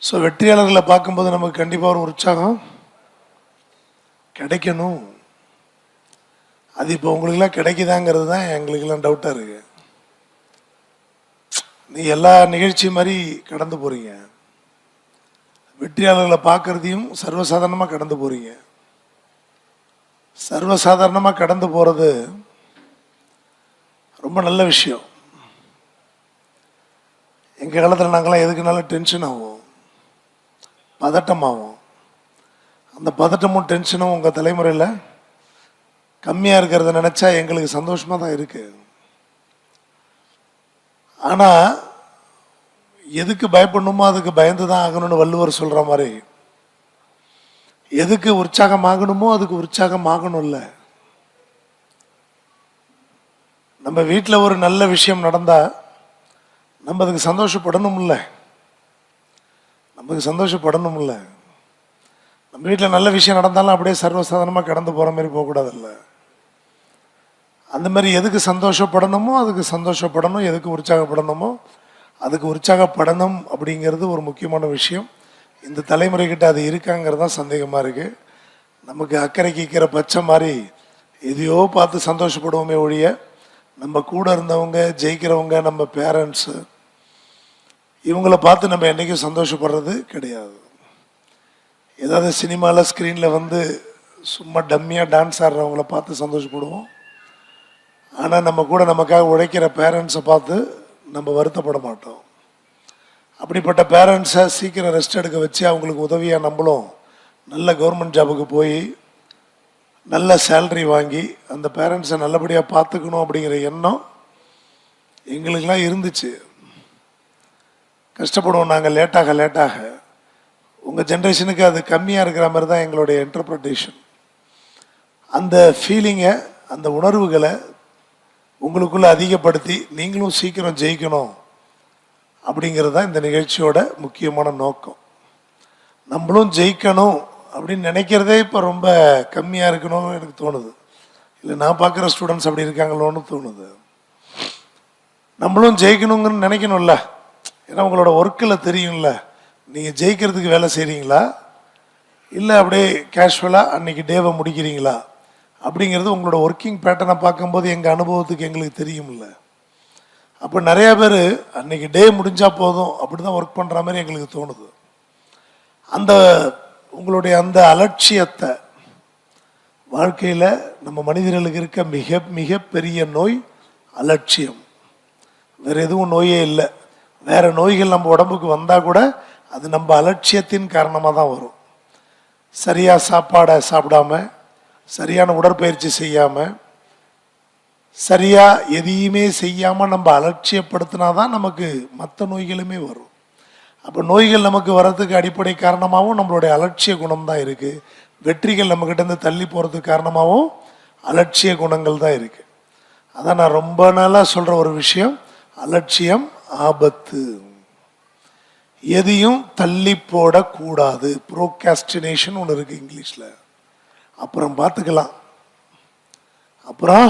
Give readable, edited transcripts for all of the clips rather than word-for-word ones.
So வெற்றியாளர்களை பார்க்கும்போது நமக்கு கண்டிப்பாக ஒரு உற்சாகம் கிடைக்கணும். அது இப்போ உங்களுக்கெல்லாம் கிடைக்குதாங்கிறது தான் எங்களுக்கெல்லாம் டவுட்டாக இருக்கு. நீ எல்லா நிகழ்ச்சி மாதிரி கடந்து போறீங்க, வெற்றியாளர்களை பார்க்கறதையும் சர்வசாதாரணமாக கடந்து போறீங்க. சர்வசாதாரணமாக கடந்து போகிறது ரொம்ப நல்ல விஷயம். எங்கள் காலத்தில் நாங்களாம் எதுக்குனாலும் டென்ஷன் ஆகும், பதட்டமாகும். அந்த பதட்டமும் டென்ஷனும் உங்கள் தலைமுறையில் கம்மியாக இருக்கிறத நினச்சா எங்களுக்கு சந்தோஷமாக தான் இருக்குது. ஆனால் எதுக்கு பயப்படணுமோ அதுக்கு பயந்து தான் ஆகணும்னு வள்ளுவர் சொல்கிற மாதிரி, எதுக்கு உற்சாகம் ஆகணுமோ அதுக்கு உற்சாகம் ஆகணும்ல. நம்ம வீட்டில் ஒரு நல்ல விஷயம் நடந்தால் நம்ம அதுக்கு சந்தோஷப்படணும்ல, நமக்கு சந்தோஷப்படணும்ல. நம்ம வீட்டில் நல்ல விஷயம் நடந்தாலும் அப்படியே சர்வசாதாரணமாக கடந்து போகிற மாதிரி போகக்கூடாதுல்ல. அந்த மாதிரி எதுக்கு சந்தோஷப்படணுமோ அதுக்கு சந்தோஷப்படணும், எதுக்கு உற்சாகப்படணுமோ அதுக்கு உற்சாகப்படணும் அப்படிங்கிறது ஒரு முக்கியமான விஷயம். இந்த தலைமுறைக்கிட்ட அது இருக்காங்கிறது தான் சந்தேகமாக இருக்குது. நமக்கு அக்கறை கீக்கிற பச்சை மாதிரி எதையோ பார்த்து சந்தோஷப்படுவோமே ஒழிய, நம்ம கூட இருந்தவங்க ஜெயிக்கிறவங்க நம்ம பேரண்ட்ஸு இவங்களை பார்த்து நம்ம என்றைக்கும் சந்தோஷப்படுறது கிடையாது. ஏதாவது சினிமாவில் ஸ்க்ரீனில் வந்து சும்மா டம்மியாக டான்ஸ் ஆடுறவங்கள பார்த்து சந்தோஷப்படுவோம். ஆனால் நம்ம கூட நமக்காக உழைக்கிற பேரண்ட்ஸை பார்த்து நம்ம வருத்தப்பட மாட்டோம். அப்படிப்பட்ட பேரண்ட்ஸை சீக்கிரம் ரெஸ்ட் எடுக்க வச்சு அவங்களுக்கு உதவியாக நம்மளும் நல்ல கவர்மெண்ட் ஜாபுக்கு போய் நல்ல சேலரி வாங்கி அந்த பேரண்ட்ஸை நல்லபடியாக பார்த்துக்கணும் அப்படிங்கிற எண்ணம் எங்களுக்கெல்லாம் இருந்துச்சு. கஷ்டப்படுவோம் நாங்கள் லேட்டாக. உங்கள் ஜென்ரேஷனுக்கு அது கம்மியாக இருக்கிற மாதிரி தான் எங்களுடைய இன்டர்பிரிட்டேஷன். அந்த ஃபீலிங்கை, அந்த உணர்வுகளை உங்களுக்குள்ளே அதிகப்படுத்தி நீங்களும் சீக்கிரம் ஜெயிக்கணும் அப்படிங்கிறது தான் இந்த நிகழ்ச்சியோட முக்கியமான நோக்கம். நம்மளும் ஜெயிக்கணும் அப்படின்னு நினைக்கிறதே இப்போ ரொம்ப கம்மியாக இருக்கணும்னு எனக்கு தோணுது. இல்லை நான் பார்க்குற ஸ்டூடெண்ட்ஸ் அப்படி இருக்காங்களோன்னு தோணுது. நம்மளும் ஜெயிக்கணுங்கன்னு நினைக்கணும்ல. ஏன்னா உங்களோட ஒர்க்கில் தெரியும்ல, நீங்கள் ஜெயிக்கிறதுக்கு வேலை செய்கிறீங்களா இல்லை அப்படியே கேஷுவலாக அன்றைக்கி டேவை முடிக்கிறீங்களா அப்படிங்கிறது உங்களோட ஒர்க்கிங் பேட்டர்னை பார்க்கும்போது எங்கள் அனுபவத்துக்கு எங்களுக்கு தெரியும்ல. அப்போ நிறையா பேர் அன்றைக்கி டே முடிஞ்சால் போதும் அப்படி தான் ஒர்க் பண்ணுற மாதிரி எங்களுக்கு தோணுது. அந்த உங்களுடைய அந்த அலட்சியத்தை, வாழ்க்கையில் நம்ம மனிதர்களுக்கு இருக்க மிக மிக பெரிய நோய் அலட்சியம். வேறு எதுவும் நோயே இல்லை. வேறு நோய்கள் நம்ம உடம்புக்கு வந்தால் கூட அது நம்ம அலட்சியத்தின் காரணமாக தான் வரும். சரியாக சாப்பாடை சாப்பிடாம, சரியான உடற்பயிற்சி செய்யாமல், சரியாக எதையுமே செய்யாமல் நம்ம அலட்சியப்படுத்தினா தான் நமக்கு மற்ற நோய்களுமே வரும். அப்போ நோய்கள் நமக்கு வர்றதுக்கு அடிப்படை காரணமாகவும் நம்மளுடைய அலட்சிய குணம் தான் இருக்குது. வெற்றிகள் நம்மக்கிட்டேருந்து தள்ளி போகிறதுக்கு காரணமாகவும் அலட்சிய குணங்கள் தான் இருக்குது. அதான் நான் ரொம்ப நாளாக சொல்கிற ஒரு விஷயம், அலட்சியம் ஆபத்து. எதையும் தள்ளி போடக்கூடாது. ப்ரோகாஸ்டினேஷன் ஒன்று இருக்குது இங்கிலீஷில். அப்புறம் பார்த்துக்கலாம், அப்புறம்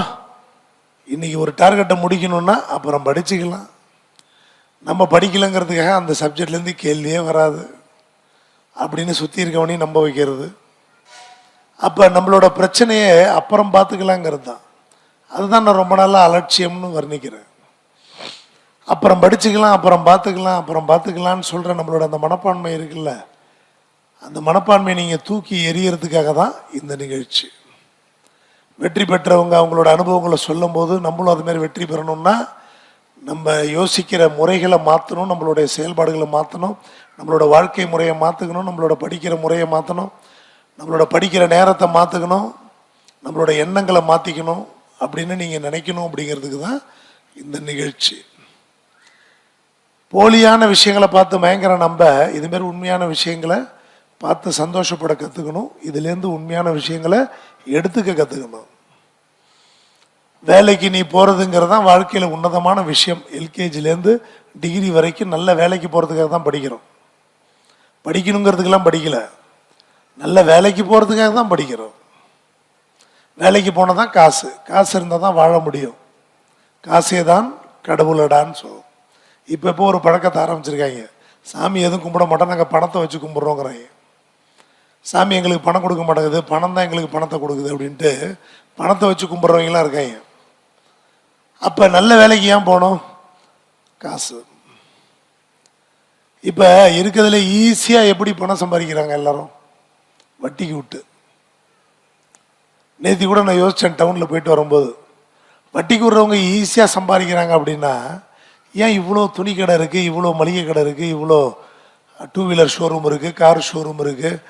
இன்னைக்கு ஒரு டார்கெட்டை முடிக்கணும்னா அப்புறம் படிச்சுக்கலாம். நம்ம படிக்கலைங்கிறதுக்காக அந்த சப்ஜெக்ட்லேருந்து கேள்வியே வராது அப்படின்னு சுற்றி இருக்கவனையும் நம்ப வைக்கிறது. அப்போ நம்மளோட பிரச்சனையே அப்புறம் பார்த்துக்கலாங்கிறது தான். அதுதான் நான் ரொம்ப நாளாக அலட்சியம்னு வர்ணிக்கிறேன். அப்புறம் படிச்சுக்கலாம், அப்புறம் பார்த்துக்கலான்னு சொல்கிற நம்மளோட அந்த மனப்பான்மை இருக்குல்ல, அந்த மனப்பான்மையை நீங்கள் தூக்கி எறியறதுக்காக தான் இந்த நிகழ்ச்சி. வெற்றி பெற்றவங்க அவங்களோட அனுபவங்களை சொல்லும் போது நம்மளும் அதுமாரி வெற்றி பெறணும்னா நம்ம யோசிக்கிற முறைகளை மாற்றணும், நம்மளுடைய செயல்பாடுகளை மாற்றணும், நம்மளோட வாழ்க்கை முறையை மாற்றுக்கணும், நம்மளோட படிக்கிற முறையை மாற்றணும், நம்மளோட படிக்கிற நேரத்தை மாற்றுக்கணும், நம்மளோட எண்ணங்களை மாற்றிக்கணும் அப்படின்னு நீங்கள் நினைக்கணும். அப்படிங்கிறதுக்கு தான் இந்த நிகழ்ச்சி. போலியான விஷயங்களை பார்த்து பயங்கர நம்ம இதுமாரி உண்மையான விஷயங்களை பார்த்து சந்தோஷப்பட கற்றுக்கணும். இதுலேருந்து உண்மையான விஷயங்களை எடுத்துக்க கற்றுக்கணும். வேலைக்கு நீ போகிறதுங்கிறது தான் வாழ்க்கையில் உன்னதமான விஷயம். எல்கேஜிலேருந்து டிகிரி வரைக்கும் நல்ல வேலைக்கு போகிறதுக்காக தான் படிக்கிறோம். படிக்கணுங்கிறதுக்கெல்லாம் படிக்கலை, நல்ல வேலைக்கு போகிறதுக்காக தான் படிக்கிறோம். வேலைக்கு போனால் தான் காசு இருந்தால் தான் வாழ முடியும். காசே தான் கடவுளடான்னு சொல்லும். இப்போ ஒரு பழக்கத்தை ஆரம்பிச்சிருக்காங்க, சாமி எதுவும் கும்பிட மாட்டோம், நாங்கள் பணத்தை வச்சு கும்பிட்றோங்கிறாங்க. சாமி எங்களுக்கு பணம் கொடுக்க மாட்டேங்குது, பணம் தான் எங்களுக்கு பணத்தை கொடுக்குது அப்படின்ட்டு பணத்தை வச்சு கும்பிட்றவங்களாம் இருக்காங்க. அப்போ நல்ல வேலைக்கு ஏன் போகணும்? காசு. இப்போ இருக்கிறதுல ஈஸியாக எப்படி பணம் சம்பாதிக்கிறாங்க எல்லாரும்? வட்டிக்கு விட்டு. நேற்று கூட நான் யோசித்தேன், டவுனில் போயிட்டு வரும்போது வட்டிக்கு விடுறவங்க ஈஸியாக சம்பாதிக்கிறாங்க அப்படின்னா ஏன் இவ்வளோ துணி கடை இருக்குது, இவ்வளோ மளிகை கடை இருக்குது, இவ்வளோ டூ வீலர் ஷோரூம் இருக்குது, கார் ஷோரூம் இருக்குது,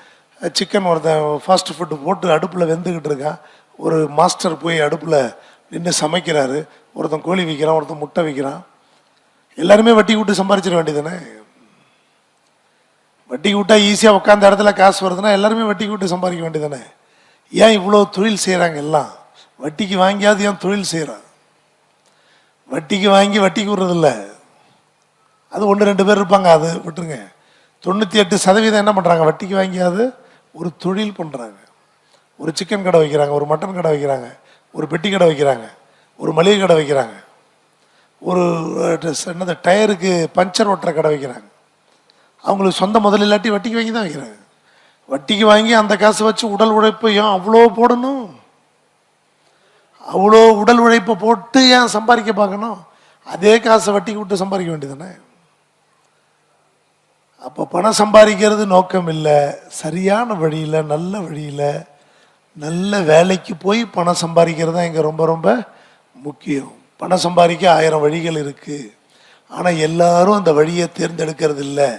சிக்கன் ஒருத்தன் ஃபாஸ்ட் ஃபுட்டு போட்டு அடுப்பில் வெந்துக்கிட்டு இருக்கான், ஒரு மாஸ்டர் போய் அடுப்பில் நின்று சமைக்கிறாரு, ஒருத்தன் கோழி விற்கிறான், ஒருத்தன் முட்டை விற்கிறான், எல்லாருமே வட்டி விட்டு சம்பாதிச்சிட வேண்டியதுதானே? வட்டிக்கு விட்டா ஈஸியாக உட்காந்த இடத்துல காசு வருதுன்னா எல்லாருமே வட்டிக்கு விட்டு சம்பாதிக்க வேண்டியதானே? ஏன் இவ்வளோ தொழில் செய்கிறாங்க எல்லாம்? வட்டிக்கு வாங்கியாவது ஏன் தொழில் செய்கிறான்? வட்டிக்கு வாங்கி வட்டிக்கு விடுறதில்ல, அது 1-2 பேர் இருப்பாங்க, அது விட்டுருங்க. 98% என்ன பண்ணுறாங்க? வட்டிக்கு வாங்கியாவது ஒரு தொழில் பண்ணுறாங்க. ஒரு சிக்கன் கடை வைக்கிறாங்க, ஒரு மட்டன் கடை வைக்கிறாங்க, ஒரு பெட்டி கடை வைக்கிறாங்க, ஒரு மளிகை கடை வைக்கிறாங்க, ஒரு என்னது டயருக்கு பஞ்சர் ஓட்டுற கடை வைக்கிறாங்க. அவங்களுக்கு சொந்த முதல் இல்லாட்டி வட்டிக்கு வாங்கி தான் வைக்கிறாங்க. வட்டிக்கு வாங்கி அந்த காசை வச்சு உடல் உழைப்பு ஏன் அவ்வளோ போடணும்? அவ்வளோ உடல் உழைப்பை போட்டு ஏன் சம்பாதிக்க பார்க்கணும்? அதே காசை வட்டிக்கு விட்டு சம்பாதிக்க வேண்டியதானே? அப்போ பணம் சம்பாதிக்கிறது நோக்கம் இல்லை, சரியான வழியில் நல்ல வழியில் நல்ல வேலைக்கு போய் பணம் சம்பாதிக்கிறது தான் இங்கே ரொம்ப ரொம்ப முக்கியம். பணம் சம்பாதிக்க 1000 வழிகள் இருக்குது, ஆனால் எல்லாரும் அந்த வழியை தேர்ந்தெடுக்கிறது இல்லை.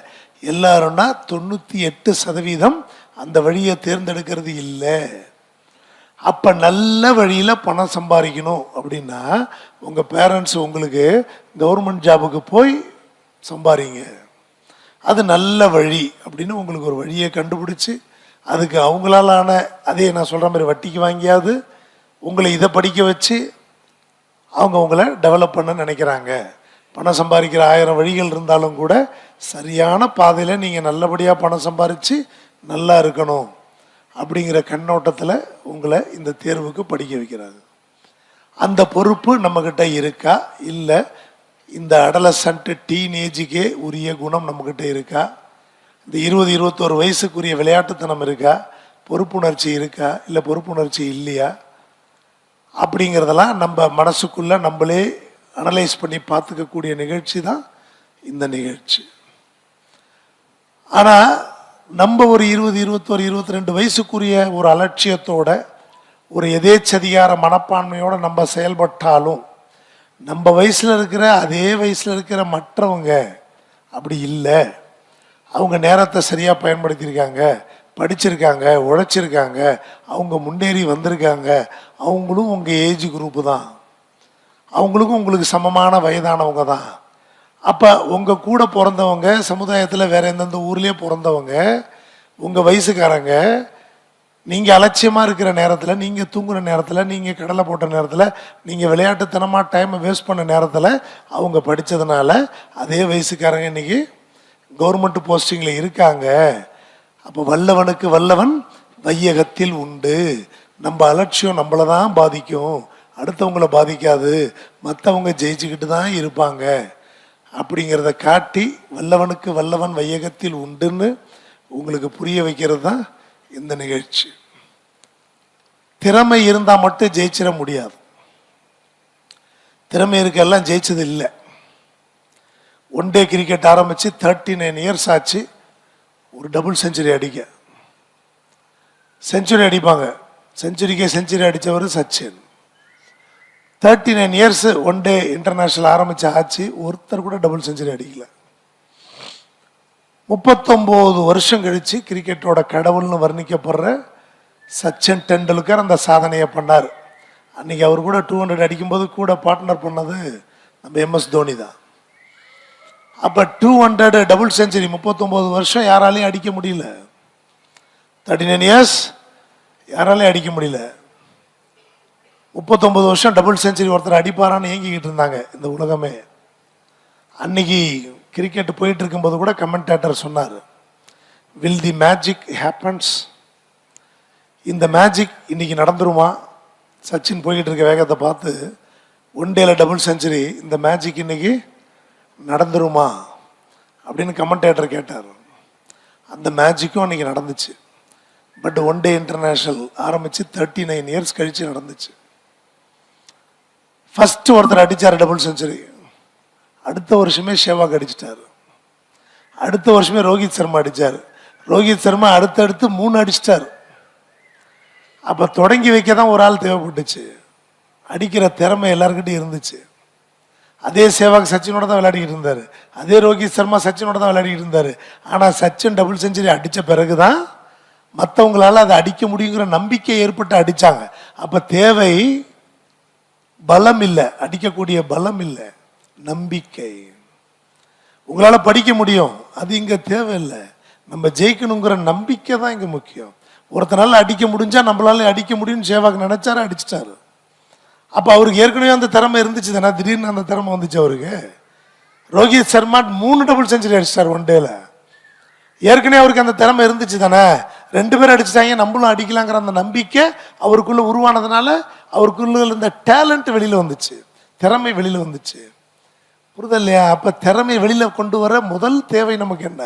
எல்லாரும்னா 98% அந்த வழியை தேர்ந்தெடுக்கிறது இல்லை. அப்போ நல்ல வழியில் பணம் சம்பாதிக்கணும் அப்படின்னா உங்கள் பேரண்ட்ஸ் உங்களுக்கு கவர்மெண்ட் ஜாபுக்கு போய் சம்பாதிங்க, அது நல்ல வழி அப்படின்னு உங்களுக்கு ஒரு வழியை கண்டுபிடிச்சி அதுக்கு அவங்களாலான அதே நான் சொல்கிற மாதிரி வட்டிக்கு வாங்கியாவது உங்களை இதை படிக்க வச்சு அவங்க உங்களை டெவலப் பண்ண நினைக்கிறாங்க. பணம் சம்பாதிக்கிற 1000 வழிகள் இருந்தாலும் கூட சரியான பாதையில் நீங்கள் நல்லபடியாக பணம் சம்பாதிச்சு நல்லா இருக்கணும் அப்படிங்கிற கண்ணோட்டத்தில் உங்களை இந்த தேர்வுக்கு படிக்க வைக்கிறாங்க. அந்த பொறுப்பு நம்மக்கிட்ட இருக்கா? இல்லை இந்த அடலசன்ட் டீனேஜுக்கே உரிய குணம் நம்மக்கிட்ட இருக்கா? இந்த 20-21 வயசுக்குரிய விளையாட்டுத்தனம் இருக்கா? பொறுப்புணர்ச்சி இருக்கா? இல்லை பொறுப்புணர்ச்சி இல்லையா? அப்படிங்கிறதெல்லாம் நம்ம மனசுக்குள்ளே நம்மளே அனலைஸ் பண்ணி பார்த்துக்கக்கூடிய நிகழ்ச்சி தான் இந்த நிகழ்ச்சி. ஆனால் நம்ம ஒரு 20, 21, 22 வயசுக்குரிய ஒரு அலட்சியத்தோட ஒரு எதேச்சதிகார மனப்பான்மையோடு நம்ம செயல்பட்டாலும் நம்ம வயசில் இருக்கிற அதே வயசில் இருக்கிற மற்றவங்க அப்படி இல்லை. அவங்க நேரத்தை சரியாக பயன்படுத்தியிருக்காங்க, படிச்சிருக்காங்க, உழைச்சிருக்காங்க, அவங்க முன்னேறி வந்திருக்காங்க. அவங்களும் உங்கள் ஏஜ் குரூப்பு தான், அவங்களுக்கும் உங்களுக்கு சமமான வயதானவங்க தான். அப்போ உங்கள் கூட பிறந்தவங்க சமுதாயத்தில் வேறு எந்தெந்த ஊர்லேயே பிறந்தவங்க உங்கள் வயசுக்காரங்க, நீங்கள் அலட்சியமாக இருக்கிற நேரத்தில், நீங்கள் தூங்குகிற நேரத்தில், நீங்கள் கடலை போட்ட நேரத்தில், நீங்கள் விளையாட்டுத்தனமாக டைமை வேஸ்ட் பண்ண நேரத்தில் அவங்க படித்ததுனால அதே வயசுக்காரங்க இன்றைக்கி கவர்மெண்ட் போஸ்டிங்கில் இருக்காங்க. அப்போ வல்லவனுக்கு வல்லவன் வையகத்தில் உண்டு. நம்ம அலட்சியம் நம்மளை தான் பாதிக்கும், அடுத்தவங்களை பாதிக்காது, மற்றவங்க ஜெயிச்சுக்கிட்டு தான் இருப்பாங்க அப்படிங்கிறத காட்டி வல்லவனுக்கு வல்லவன் வையகத்தில் உண்டுன்னு உங்களுக்கு புரிய வைக்கிறது தான் இந்த நிகழ்ச்சி. திறமை இருந்தால் மட்டும் ஜெயிச்சிட முடியாது. திறமை இருக்கெல்லாம் ஜெயிச்சது இல்லை. ஒன் டே கிரிக்கெட் ஆரம்பித்து 39 இயர்ஸ் ஆச்சு ஒரு டபுள் செஞ்சுரி அடிக்க. செஞ்சுரி அடிப்பாங்க, செஞ்சுரிக்கே செஞ்சுரி அடித்தவர் Sachin. 39 years one day international ஆரம்பித்த ஆச்சு, ஒருத்தர் கூட டபுள் செஞ்சுரி அடிக்கல. 39 வருஷம் கழித்து கிரிக்கெட்டோட கடவுள்னு வர்ணிக்கப்படுற சச்சின் டெண்டுல்கர் அந்த சாதனையை பண்ணார். அன்றைக்கி அவர் கூட 200 அடிக்கும்போது கூட பார்ட்னர் பண்ணது நம்ம MS தோனி தான். அப்போ 200 டபுள் செஞ்சுரி 39 வருஷம் யாராலையும் அடிக்க முடியல. 39 இயர்ஸ் யாராலையும் அடிக்க முடியல. 39 வருஷம் டபுள் செஞ்சுரி ஒருத்தர் அடிப்பாரான்னு ஏங்கிக்கிட்டு இருந்தாங்க இந்த உலகமே. அன்னைக்கு கிரிக்கெட் போயிட்டு இருக்கும்போது கூட கமெண்டேட்டர் சொன்னார், வில் தி மேஜிக் ஹேப்பன்ஸ், இந்த மேஜிக் இன்னைக்கு நடந்துருமா? சச்சின் போய்கிட்டு இருக்க வேகத்தை பார்த்து ஒன் டேல டபுள் செஞ்சுரி, இந்த மேஜிக் இன்னைக்கு நடந்துருமா அப்படின்னு கமெண்டேட்டர் கேட்டார். அந்த மேஜிக்கும் அன்றைக்கி நடந்துச்சு. பட் ஒன் டே இன்டர்நேஷ்னல் ஆரம்பித்து 39 இயர்ஸ் கழித்து நடந்துச்சு. ஃபஸ்ட்டு ஒருத்தர் அடித்தார் டபுள் செஞ்சுரி. அடுத்த வருஷமே சேவாக் அடிச்சிட்டாரு. அடுத்த வருஷமே ரோஹித் சர்மா அடித்தார். ரோஹித் சர்மா அடுத்தடுத்து 3 அடிச்சிட்டார். அப்போ தொடங்கி வைக்க தான் ஒரு ஆள் தேவைப்பட்டுச்சு. அடிக்கிற திறமை எல்லாருக்கிட்டையும் இருந்துச்சு. அதே சேவாக் சச்சினோட தான் விளையாடிக்கிட்டு இருந்தார். அதே ரோஹித் சர்மா சச்சினோட தான் விளையாடிக்கிட்டு இருந்தார். ஆனால் சச்சின் டபுள் செஞ்சுரி அடித்த பிறகு தான் மற்றவங்களால அதை அடிக்க முடியுங்கிற நம்பிக்கை ஏற்பட்டு அடித்தாங்க. அப்போ தேவை பலம் இல்லை, அடிக்கக்கூடிய பலம் இல்லை, நம்பிக்கை. உங்களால் படிக்க முடியும், அது இங்கே தேவையில்லை. நம்ம ஜெயிக்கணுங்கிற நம்பிக்கை தான் இங்கே முக்கியம். ஒருத்தனால அடிக்க முடிஞ்சா நம்மளால அடிக்க முடியும்னு சேவாக் நினைச்சாரு, அடிச்சிட்டாரு. அப்போ அவருக்கு ஏற்கனவே அந்த திறமை இருந்துச்சு தானே, திடீர்னு அந்த திறமை வந்துச்சு அவருக்கு. ரோஹித் சர்மா 3 டபுள் செஞ்சுரி அடிச்சிட்டார் ஒன் டேல. ஏற்கனவே அவருக்கு அந்த திறமை இருந்துச்சு தானே, 2 பேரும் அடிச்சிட்டாங்க, நம்மளும் அடிக்கலாங்கிற அந்த நம்பிக்கை அவருக்குள்ள உருவானதுனால அவருக்குள்ள இந்த டேலண்ட் வெளியில் வந்துச்சு, திறமை வெளியில் வந்துச்சு. புரிதல் இல்லையா? அப்போ திறமை வெளியில் கொண்டு வர முதல் தேவை நமக்கு என்ன?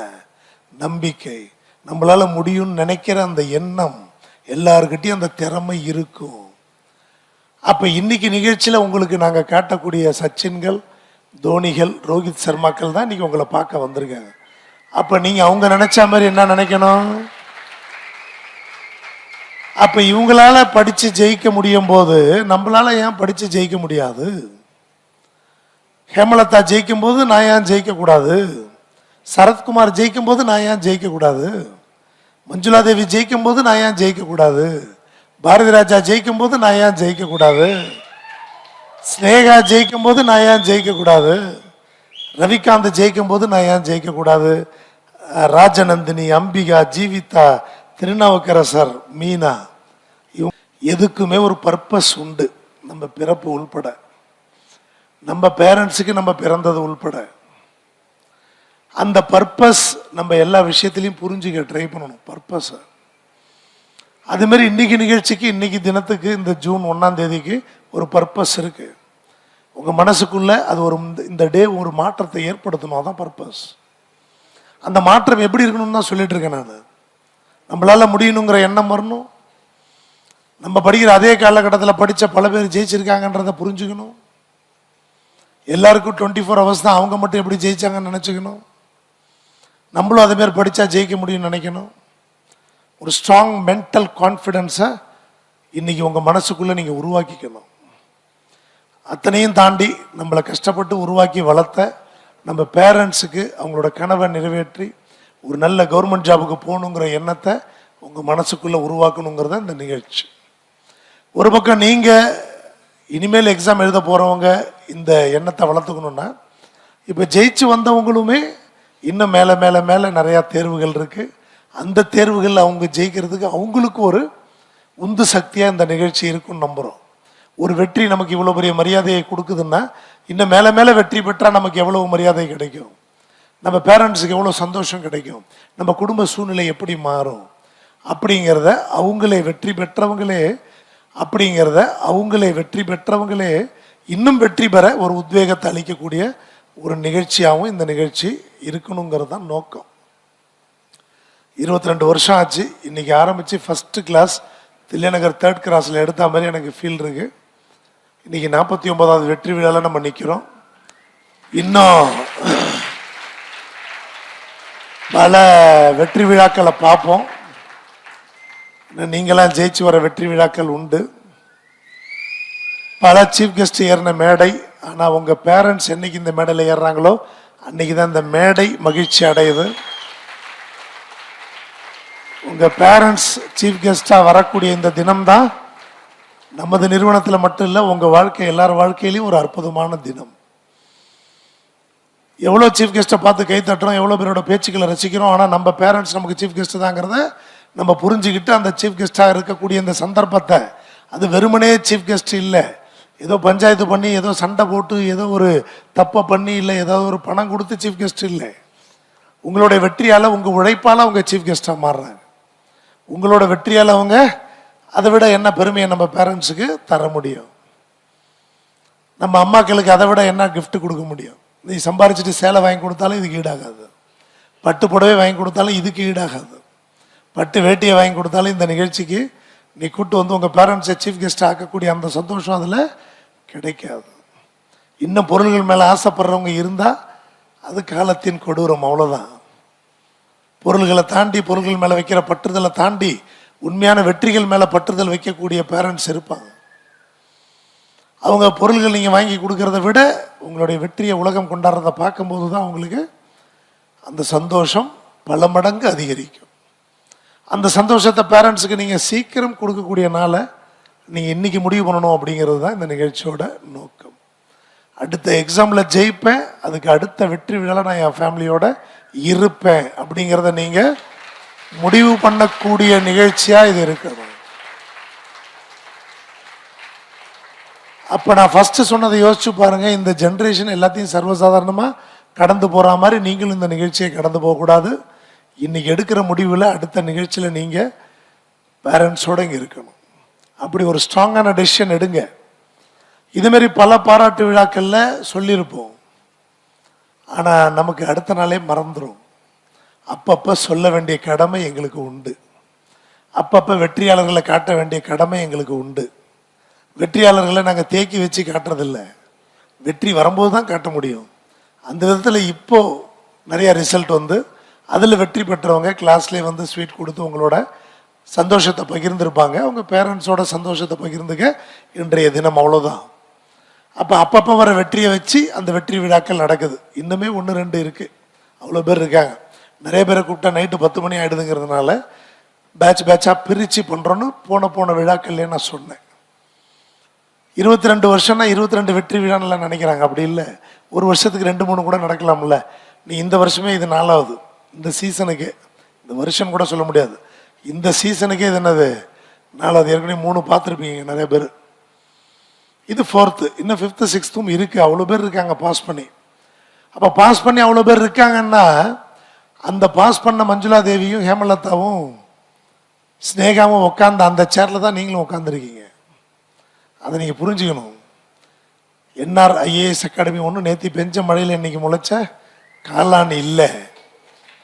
நம்பிக்கை. நம்மளால முடியும்னு நினைக்கிற அந்த எண்ணம், எல்லாருக்கிட்டையும் அந்த திறமை இருக்கும். அப்போ இன்னைக்கு நிகழ்ச்சியில் உங்களுக்கு நாங்கள் காட்டக்கூடிய சச்சின்கள், தோனிகள், ரோஹித் சர்மாக்கள் தான் இன்னைக்கு உங்களை பார்க்க வந்திருக்காங்க. அப்போ நீங்கள் அவங்க நினைச்ச மாதிரி என்ன நினைக்கணும்? அப்போ இவங்களால படித்து ஜெயிக்க முடியும் போது நம்மளால ஏன் படித்து ஜெயிக்க முடியாது? ஹேமலதா ஜெயிக்கும் போது நான் ஏன் ஜெயிக்கக்கூடாது? சரத்குமார் ஜெயிக்கும் போது நான் ஏன் ஜெயிக்கக்கூடாது? மஞ்சுளா தேவி ஜெயிக்கும் போது நான் ஏன் ஜெயிக்கக்கூடாது? பாரதி ராஜா ஜெயிக்கும் போது நான் ஏன் ஜெயிக்கக்கூடாது? ஸ்னேகா ஜெயிக்கும் போது நான் ஏன் ஜெயிக்கக்கூடாது? ரவிகாந்த் ஜெயிக்கும் போது நான் ஏன் ஜெயிக்கக்கூடாது? ராஜநந்தினி, அம்பிகா, ஜீவிதா, திருநாவுக்கரசர், மீனா, எதுக்குமே ஒரு பர்பஸ் உண்டு. நம்ம பிறப்பு உள்பட, நம்ம பேரண்ட்ஸுக்கு நம்ம பிறந்தது உள்பட அந்த பர்பஸ் நம்ம எல்லா விஷயத்திலையும் புரிஞ்சுக்க ட்ரை பண்ணணும் பர்பஸை. அதுமாரி இன்னைக்கு நிகழ்ச்சிக்கு, இன்னைக்கு தினத்துக்கு, இந்த ஜூன் 1ஆம் தேதிக்கு ஒரு பர்பஸ் இருக்கு. உங்கள் மனசுக்குள்ள அது ஒரு இந்த டே ஒரு மாற்றத்தை ஏற்படுத்தணும், அதான் பர்பஸ். அந்த மாற்றம் எப்படி இருக்கணும்னு தான் சொல்லிட்டு இருக்கேன் நான். நம்மளால முடியணுங்கிற எண்ணம் வரணும். நம்ம படிக்கிற அதே காலகட்டத்தில் படித்த பல பேர் ஜெயிச்சிருக்காங்கன்றதை புரிஞ்சுக்கணும். எல்லாருக்கும் 24 ஹவர்ஸ் தான், அவங்க மட்டும் எப்படி ஜெயிச்சாங்கன்னு நினச்சிக்கணும். நம்மளும் அதே மாதிரி படித்தா ஜெயிக்க முடியும்னு நினைக்கணும். ஒரு ஸ்ட்ராங் மென்டல் கான்ஃபிடென்ஸை இன்னைக்கு உங்கள் மனசுக்குள்ளே நீங்கள் உருவாக்கிக்கணும். அத்தனையும் தாண்டி நம்மளை கஷ்டப்பட்டு உருவாக்கி வளர்த்த நம்ம பேரண்ட்ஸுக்கு அவங்களோட கனவை நிறைவேற்றி ஒரு நல்ல கவர்மெண்ட் ஜாபுக்கு போகணுங்கிற எண்ணத்தை உங்கள் மனசுக்குள்ளே உருவாக்கணுங்கிறத இந்த நிகழ்ச்சி. ஒரு பக்கம் நீங்கள் இனிமேல் எக்ஸாம் எழுத போகிறவங்க இந்த எண்ணத்தை வளர்த்துக்கணுன்னா, இப்போ ஜெயிச்சு வந்தவங்களுமே இன்னும் மேலே மேலே மேலே நிறையா தேர்வுகள் இருக்குது. அந்த தேர்வுகளில் அவங்க ஜெயிக்கிறதுக்கு அவங்களுக்கு ஒரு உந்து சக்தியாக இந்த நிகழ்ச்சி இருக்குன்னு நம்புகிறோம். ஒரு வெற்றி நமக்கு இவ்வளோ பெரிய மரியாதையை கொடுக்குதுன்னா, இன்னும் மேலே மேலே வெற்றி பெற்றால் நமக்கு எவ்வளோ மரியாதை கிடைக்கும், நம்ம பேரண்ட்ஸுக்கு எவ்வளோ சந்தோஷம் கிடைக்கும், நம்ம குடும்ப சூழ்நிலை எப்படி மாறும் அப்படிங்கிறத அவங்களே வெற்றி பெற்றவங்களே இன்னும் வெற்றி பெற ஒரு உத்வேகத்தை அளிக்கக்கூடிய ஒரு நிகழ்ச்சியாகவும் இந்த நிகழ்ச்சி இருக்கணுங்கிறது தான் நோக்கம். 22 வருஷம் ஆச்சு இன்னைக்கு ஆரம்பித்து. ஃபஸ்ட்டு கிளாஸ் தில்லைநகர் 3rd கிராஸில் எடுத்த மாதிரி எனக்கு ஃபீல் இருக்கு. இன்னைக்கு 49வது வெற்றி விழாவில் நம்ம நிற்கிறோம். இன்னும் பல வெற்றி விழாக்களை பார்ப்போம். நீங்களாம் ஜெயிச்சு வர வெற்றி விழாக்கள் உண்டு. பல சீஃப் கெஸ்ட் ஏறின மேடை. ஆனால் உங்கள் பேரண்ட்ஸ் என்னைக்கு இந்த மேடையில் ஏறுறாங்களோ அன்னைக்கு தான் இந்த மேடை மகிழ்ச்சி அடையுது. உங்கள் பேரண்ட்ஸ் சீஃப் கெஸ்டாக வரக்கூடிய இந்த தினம்தான் நமது நிறுவனத்தில் மட்டும் இல்லை, உங்கள் வாழ்க்கை எல்லார் வாழ்க்கையிலையும் ஒரு அற்புதமான தினம். எவ்வளோ சீஃப் கெஸ்ட்டை பார்த்து கை தட்டுறோம், எவ்வளோ பேரோட பேச்சுக்களை ரசிக்கிறோம். ஆனால் நம்ம பேரண்ட்ஸ் நமக்கு சீஃப் கெஸ்ட் தாங்கிறத நம்ம புரிஞ்சுக்கிட்டு அந்த சீஃப் கெஸ்டாக இருக்கக்கூடிய இந்த சந்தர்ப்பத்தை, அது வெறுமனே சீஃப் கெஸ்ட் இல்லை, ஏதோ பஞ்சாயத்து பண்ணி, ஏதோ சண்டை போட்டு, ஏதோ ஒரு தப்பை பண்ணி, இல்லை ஏதாவது ஒரு பணம் கொடுத்து சீஃப் கெஸ்ட் இல்லை. உங்களுடைய வெற்றியால், உங்கள் உழைப்பால் அவங்க சீஃப் கெஸ்ட்டாக மாறுறாங்க. உங்களோட வெற்றியால் அவங்க அதை விட என்ன பெருமையை நம்ம பேரண்ட்ஸுக்கு தர முடியும்? நம்ம அம்மாக்களுக்கு அதை விட என்ன கிஃப்ட் கொடுக்க முடியும்? நீ சம்பாரிச்சுட்டு சேலை வாங்கி கொடுத்தாலும் இதுக்கு ஈடாகாது. பட்டு புடவை வாங்கி கொடுத்தாலும் இதுக்கு ஈடாகாது. பட்டு வேட்டியை வாங்கி கொடுத்தாலும் இந்த நிகழ்ச்சிக்கு நீ கூட்டு வந்து உங்கள் பேரண்ட்ஸை சீஃப் கெஸ்ட் ஆக்கக்கூடிய அந்த சந்தோஷம் அதில் கிடைக்காது. இன்னும் பொருள்கள் மேலே ஆசைப்படுறவங்க இருந்தால் அது காலத்தின் கொடூரம், அவ்வளோதான். பொருள்களை தாண்டி, பொருள்கள் மேலே வைக்கிற பற்றுதலை தாண்டி உண்மையான வெற்றிகள் மேலே பற்றுதல் வைக்கக்கூடிய பேரண்ட்ஸ் இருப்பாங்க. அவங்க பொருள்கள் நீங்கள் வாங்கி கொடுக்கறத விட உங்களுடைய வெற்றியை உலகம் கொண்டாடுறத பார்க்கும்போது தான் உங்களுக்கு அந்த சந்தோஷம் பல மடங்கு அதிகரிக்கும். அந்த சந்தோஷத்தை பேரண்ட்ஸுக்கு நீங்கள் சீக்கிரம் கொடுக்கக்கூடிய நாளை நீங்கள் இன்றைக்கி முடிவு பண்ணணும் அப்படிங்கிறது தான் இந்த நிகழ்ச்சியோட நோக்கம். அடுத்த எக்ஸாமில் ஜெயிப்பேன், அதுக்கு அடுத்த வெற்றி விழாவில் நான் என் ஃபேமிலியோட இருப்பேன் அப்படிங்கிறத நீங்கள் முடிவு பண்ணக்கூடிய நிகழ்ச்சியாக இது இருக்கணும். அப்போ நான் ஃபஸ்ட்டு சொன்னதை யோசிச்சு பாருங்கள். இந்த ஜென்ரேஷன் எல்லாத்தையும் சர்வசாதாரணமாக கடந்து போகிற மாதிரி நீங்களும் இந்த நிகழ்ச்சியை கடந்து போகக்கூடாது. இன்றைக்கி எடுக்கிற முடிவில் அடுத்த நிகழ்ச்சியில் நீங்கள் பேரண்ட்ஸோடு இங்கே இருக்கணும். அப்படி ஒரு ஸ்ட்ராங்கான டெசிஷன் எடுங்க. இதுமாரி பல பாராட்டு விழாக்களில் சொல்லியிருப்போம், ஆனால் நமக்கு அடுத்த நாளே மறந்துடும். அப்பப்போ சொல்ல வேண்டிய கடமை எங்களுக்கு உண்டு. அப்பப்போ வெற்றியாளர்களை காட்ட வேண்டிய கடமை எங்களுக்கு உண்டு. வெற்றியாளர்களை நாங்கள் தேக்கி வச்சு காட்டுறதில்ல, வெற்றி வரும்போது தான் காட்ட முடியும். அந்த விதத்தில் இப்போது நிறையா ரிசல்ட் வந்து அதில் வெற்றி பெற்றவங்க கிளாஸ்லேயே வந்து ஸ்வீட் கொடுத்து உங்களோட சந்தோஷத்தை பகிர்ந்துருப்பாங்க. அவங்க பேரண்ட்ஸோட சந்தோஷத்தை பகிர்ந்துக்க இன்றைய தினம், அவ்வளோதான். அப்பப்போ வர வெற்றியை வச்சு அந்த வெற்றி விழாக்கள் நடக்குது. இன்னுமே 1-2 இருக்குது, அவ்வளோ பேர் இருக்காங்க. நிறைய பேரை கூப்பிட்டா நைட்டு 10 மணி ஆகிடுதுங்கிறதுனால பேட்சாக பிரித்து பண்ணுறோன்னு போன விழாக்கள்லேயே நான் சொன்னேன். 22 வருஷம்னா 22 வெற்றி விழான்னு நினைக்கிறாங்க. அப்படி இல்லை, ஒரு வருஷத்துக்கு 2-3 கூட நடக்கலாம்ல. நீ இந்த வருஷமே இது 4வது, இந்த சீசனுக்கு, இந்த வருஷம் கூட சொல்ல முடியாது, இந்த சீசனுக்கே இது என்னது 4வது. ஏற்கனவே 3 பார்த்துருப்பீங்க நிறைய பேர். இது 4th, இன்னும் 5th 6th இருக்குது. அவ்வளோ பேர் இருக்காங்க பாஸ் பண்ணி. அப்போ பாஸ் பண்ணி அவ்வளோ பேர் இருக்காங்கன்னா அந்த பாஸ் பண்ண மஞ்சுளா தேவியும் ஹேமலதாவும் ஸ்னேகாவும் உட்காந்த அந்த சேரில் தான் நீங்களும் உட்காந்துருக்கீங்க. அதை நீங்கள் புரிஞ்சுக்கணும். என்ஆர் ஐஏஎஸ் அகாடமி ஒன்று நேற்று பெஞ்ச மழையில் இன்னைக்கு முளைச்ச காலாண்டு இல்லை,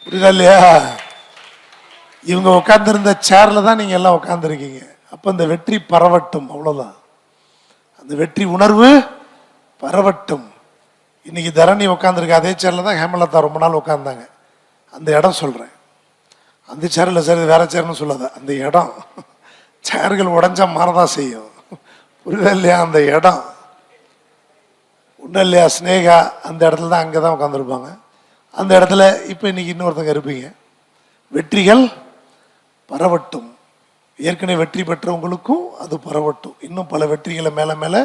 புரியுதா இல்லையா? இவங்க உட்காந்துருந்த சேரில் தான் நீங்கள் எல்லாம் உட்காந்துருக்கீங்க. அப்போ இந்த வெற்றி பரவட்டும், அவ்வளோதான். அந்த வெற்றி உணர்வு பரவட்டும். இன்னைக்கு தரணி உட்காந்துருக்க அதே சேரில் தான் ஹேமலதா ரொம்ப நாள் உட்காந்தாங்க. அந்த இடம் சொல்கிறேன், அந்த சேரில் சரி வேற சேர்னு சொல்லாத, அந்த இடம். சேர்கள் உடஞ்சா மாறதான் செய்யும், புரியுதா இல்லையா? அந்த இடம் ஒன்றும் இல்லையா? ஸ்னேகா அந்த இடத்துல தான், அங்கே தான் உட்காந்துருப்பாங்க. அந்த இடத்துல இப்போ இன்னைக்கு இன்னொருத்தங்க இருப்பீங்க. வெற்றிகள் பரவட்டும். ஏற்கனவே வெற்றி பெற்றவங்களுக்கும் அது பரவட்டும். இன்னும் பல வெற்றிகளை மேலே மேலே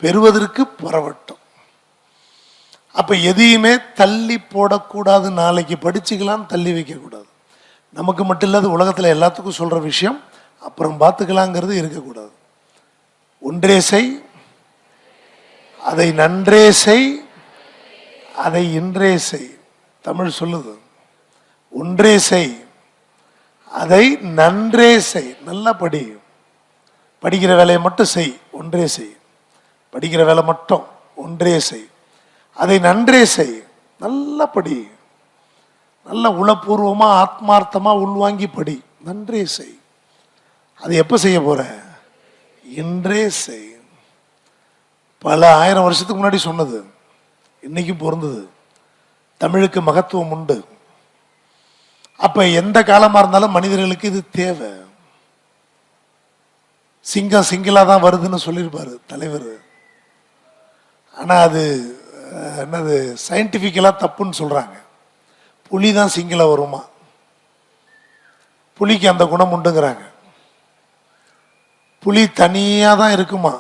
பெறுவதற்கு பரவட்டும். அப்போ எதையுமே தள்ளி போடக்கூடாது. நாளைக்கு படிச்சுக்கலாம், தள்ளி வைக்கக்கூடாது. நமக்கு மட்டும் இல்லாத உலகத்தில் எல்லாத்துக்கும் சொல்கிற விஷயம், அப்புறம் பார்த்துக்கலாங்கிறது இருக்கக்கூடாது. ஒன்றே செய், அதை நன்றே செய், அதை இன்றே செய். தமிழ் சொல்லுது, ஒன்றே செய், அதை நன்றே செய். நல்லா படி, படிக்கிற வேலையை மட்டும் செய், ஒன்றே செய். படிக்கிற வேலை மட்டும் ஒன்றே செய், அதை நன்றே செய். நல்லா படி, நல்ல உளப்பூர்வமாக ஆத்மார்த்தமாக உள்வாங்கி படி, நன்றே செய். அது எப்போ செய்ய போற? இன்றே செய். பல 1000 வருஷத்துக்கு முன்னாடி சொன்னது இன்னைக்கும் பொருந்தது. தமிழுக்கு மகத்துவம் உண்டு. அப்ப எந்த காலமா இருந்தாலும் மனிதர்களுக்கு இது தேவை. சிங்கம் சிங்கிளா தான் வருதுன்னு சொல்லியிருப்பாரு தலைவர். ஆனா அது என்னது சயின்டிபிக்கலா தப்புன்னு சொல்றாங்க. புலி தான் சிங்கிளா வருமா, புலிக்கு அந்த குணம் உண்டுங்கிறாங்க. புலி தனியா தான் இருக்குமா,